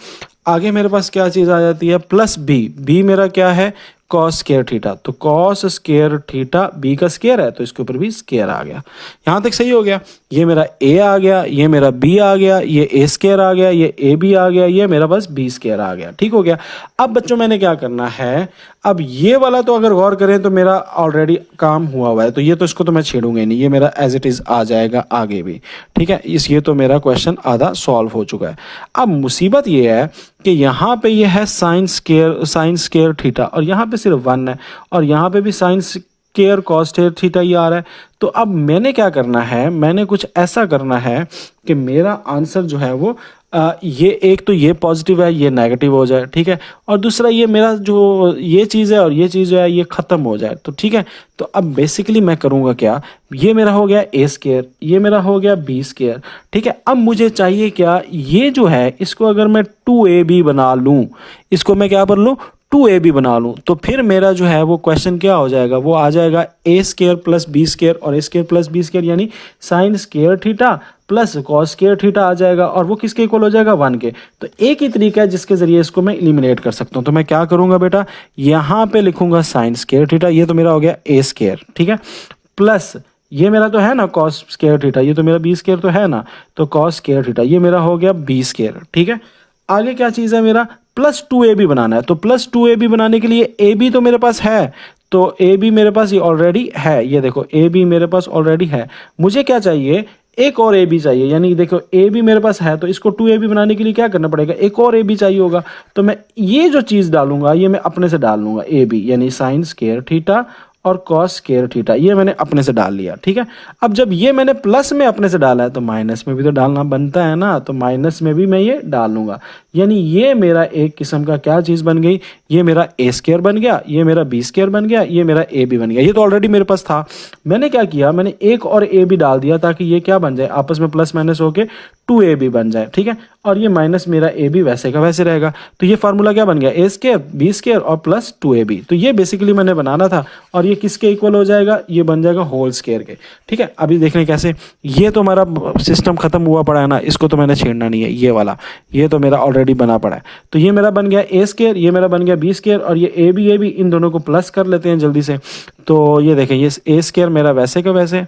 आगे मेरे पास क्या चीज़ आ जाती है, प्लस बी मेरा क्या है, कॉस स्क्वायर थीटा। तो कॉस स्क्वायर थीटा बी का स्क्वायर है, तो इसके ऊपर भी स्क्वायर आ गया। यहाँ तक सही हो गया, ये मेरा ए आ गया, ये मेरा बी आ गया, ये ए स्क्वायर आ गया, ये ए बी आ गया, ये मेरा बस बी स्क्वायर आ गया। ठीक हो गया। अब बच्चों मैंने क्या करना है, अब ये वाला तो अगर गौर करें तो मेरा ऑलरेडी काम हुआ है, तो ये तो इसको तो मैं छेड़ूंगा ही नहीं, ये मेरा एज इट इज़ आ जाएगा आगे भी। ठीक है, ये तो मेरा क्वेश्चन आधा सॉल्व हो चुका है। अब मुसीबत ये है कि यहाँ पे ये है साइन स्क्वायर थीटा, और यहाँ पे सिर्फ 1 है, और यहाँ पे भी साइन स्केयर कॉस थीटा ये आ रहा है। तो अब मैंने क्या करना है, मैंने कुछ ऐसा करना है कि मेरा आंसर जो है वो ये एक तो ये पॉजिटिव है, ये नेगेटिव हो जाए, ठीक है, और दूसरा ये मेरा जो ये चीज़ है और ये चीज़ जो है ये ख़त्म हो जाए, तो ठीक है। तो अब बेसिकली मैं करूँगा क्या, ये मेरा हो गया ए स्केयर, ये मेरा हो गया बी स्केयर, ठीक है। अब मुझे चाहिए क्या, ये जो है इसको अगर मैं 2ab बना लूँ, इसको मैं क्या कर लूँ, 2ab बना लूँ, तो फिर मेरा जो है वो क्वेश्चन क्या हो जाएगा, वो आ जाएगा A square plus B square और A square plus B square, यानी sine square theta plus cos square theta आ जाएगा, और वो किसके इक्वल हो जाएगा, 1 के। तो एक ही तरीका है जिसके जरिए इसको मैं एलिमिनेट कर सकता हूँ। तो मैं क्या करूँगा बेटा, यहाँ पे लिखूंगा साइन स्केयर थीटा, ये तो मेरा हो गया ए स्केयर, ठीक है, प्लस ये मेरा तो है ना कॉस स्केयर थीटा, ये तो मेरा बी स्केयर तो है ना, तो कॉस स्केयर थीटा ये मेरा हो गया बी स्केयर, ठीक है। आगे क्या चीज़ है मेरा, प्लस 2ab बनाना है। तो प्लस 2ab बनाने के लिए ab तो मेरे पास है, तो ab मेरे पास ये ऑलरेडी है, ये देखो ab मेरे पास ऑलरेडी है। मुझे क्या चाहिए, एक और ab चाहिए, यानी देखो ab मेरे पास है, तो इसको 2ab बनाने के लिए क्या करना पड़ेगा, एक और ab चाहिए होगा। तो मैं ये जो चीज़ डालूंगा ये मैं अपने से डाल लूंगा, ab यानी साइन स्केयर थीटा और कॉस स्केयर थीटा, ये मैंने अपने से डाल लिया, ठीक है। अब जब ये मैंने प्लस में अपने से डाला है तो माइनस में भी तो डालना बनता है ना, तो माइनस में भी मैं ये डाल लूंगा, यानी ये मेरा एक किस्म का क्या चीज़ बन गई, ये मेरा ए स्केयर बन गया, ये मेरा बी स्केयर बन गया, ये मेरा ए बी बन गया। ये तो ऑलरेडी मेरे पास था, मैंने क्या किया, मैंने एक और ए बी डाल दिया ताकि ये क्या बन जाए, आपस में प्लस माइनस होके 2ab बन जाए, ठीक है। और ये माइनस मेरा ए बी वैसे का वैसे रहेगा। तो ये फार्मूला क्या बन गया, ए स्केयर बी स्केयर और प्लस 2ab। तो ये बेसिकली मैंने बनाना था, और ये किसके इक्वल हो जाएगा, ये बन जाएगा होल स्केयर के, ठीक है। अभी देख रहे हैं कैसे, ये तो हमारा सिस्टम खत्म हुआ पड़ा है ना, इसको तो मैंने छेड़ना नहीं है, ये वाला ये तो मेरा ऑलरेडी बना पड़ा है। तो ये मेरा बन गया ए स्केयर, ये मेरा बन गया बी स्केयर, और ये ए बी इन दोनों को प्लस कर लेते हैं जल्दी से। तो ये देखें, ये ए स्केयर मेरा वैसे का वैसे,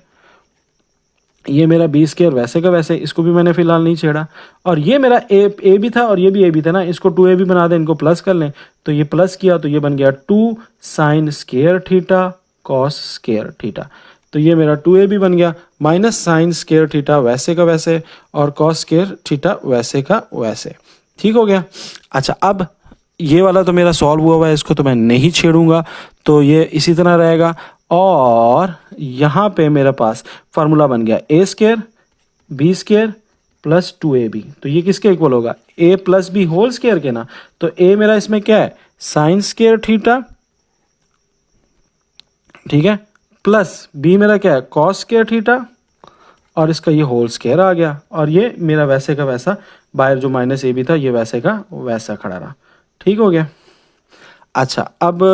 ये मेरा बी स्केयर वैसे का वैसे, इसको भी मैंने फिलहाल नहीं छेड़ा। और ये मेरा ए भी था और ये भी ए भी था ना, इसको 2ab बना दें, इनको प्लस कर लें। तो ये प्लस किया तो ये बन गया 2 sign square theta cos square theta. तो ये मेरा 2ab बन गया, माइनस साइन स्केयर थीटा वैसे का वैसे और कॉस स्केयर थीटा वैसे का वैसे, ठीक हो गया। अच्छा, अब ये वाला तो मेरा सॉल्व हुआ है, इसको तो मैं नहीं छेड़ूंगा, तो ये इसी तरह रहेगा। और यहाँ पे मेरे पास फार्मूला बन गया A square B square plus 2ab। तो ये किसके इक्वल होगा, a plus B whole square के ना। तो a मेरा इसमें क्या है, साइन स्केयर थीटा, ठीक है, प्लस b मेरा क्या है, कॉस स्केयर थीटा, और इसका ये होल स्केयर आ गया, और ये मेरा वैसे का वैसा, बाहर जो माइनस ए बी था ये वैसे का वैसा खड़ा रहा, ठीक हो गया। अच्छा, अब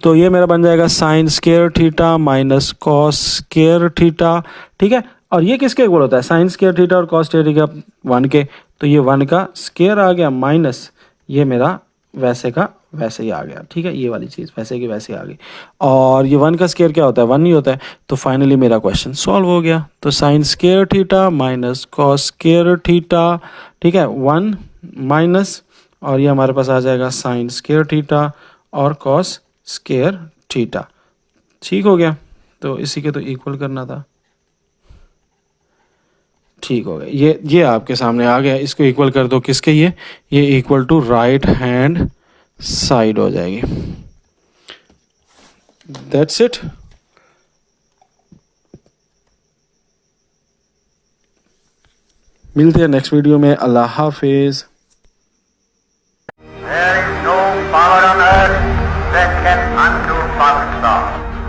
तो ये मेरा बन जाएगा sign square theta minus cos square theta, ठीक है। और ये किसके इक्वल होता है, साइन स्केयर थीटा और कॉस स्केयर थीटा 1 के, तो ये 1 का स्केयर आ गया, माइनस ये मेरा वैसे का वैसे ही आ गया, ठीक है। ये वाली चीज़ वैसे की वैसे आ गई, और ये 1 का स्केयर क्या होता है, 1 नहीं होता है। तो फाइनली मेरा क्वेश्चन सॉल्व हो गया। तो sign square theta minus cos square theta, ठीक है, 1 माइनस, और ये हमारे पास आ जाएगा साइन स्केयर थीटा और कॉस स्केयर थीटा, ठीक हो गया। तो इसी के तो इक्वल करना था, ठीक हो गया। ये आपके सामने आ गया, इसको इक्वल कर दो किसके, ये equal to right hand side हो जाएगी। That's it. मिलते हैं नेक्स्ट वीडियो में, अल्लाह हाफिज। There is no power on earth that can undo Pakistan.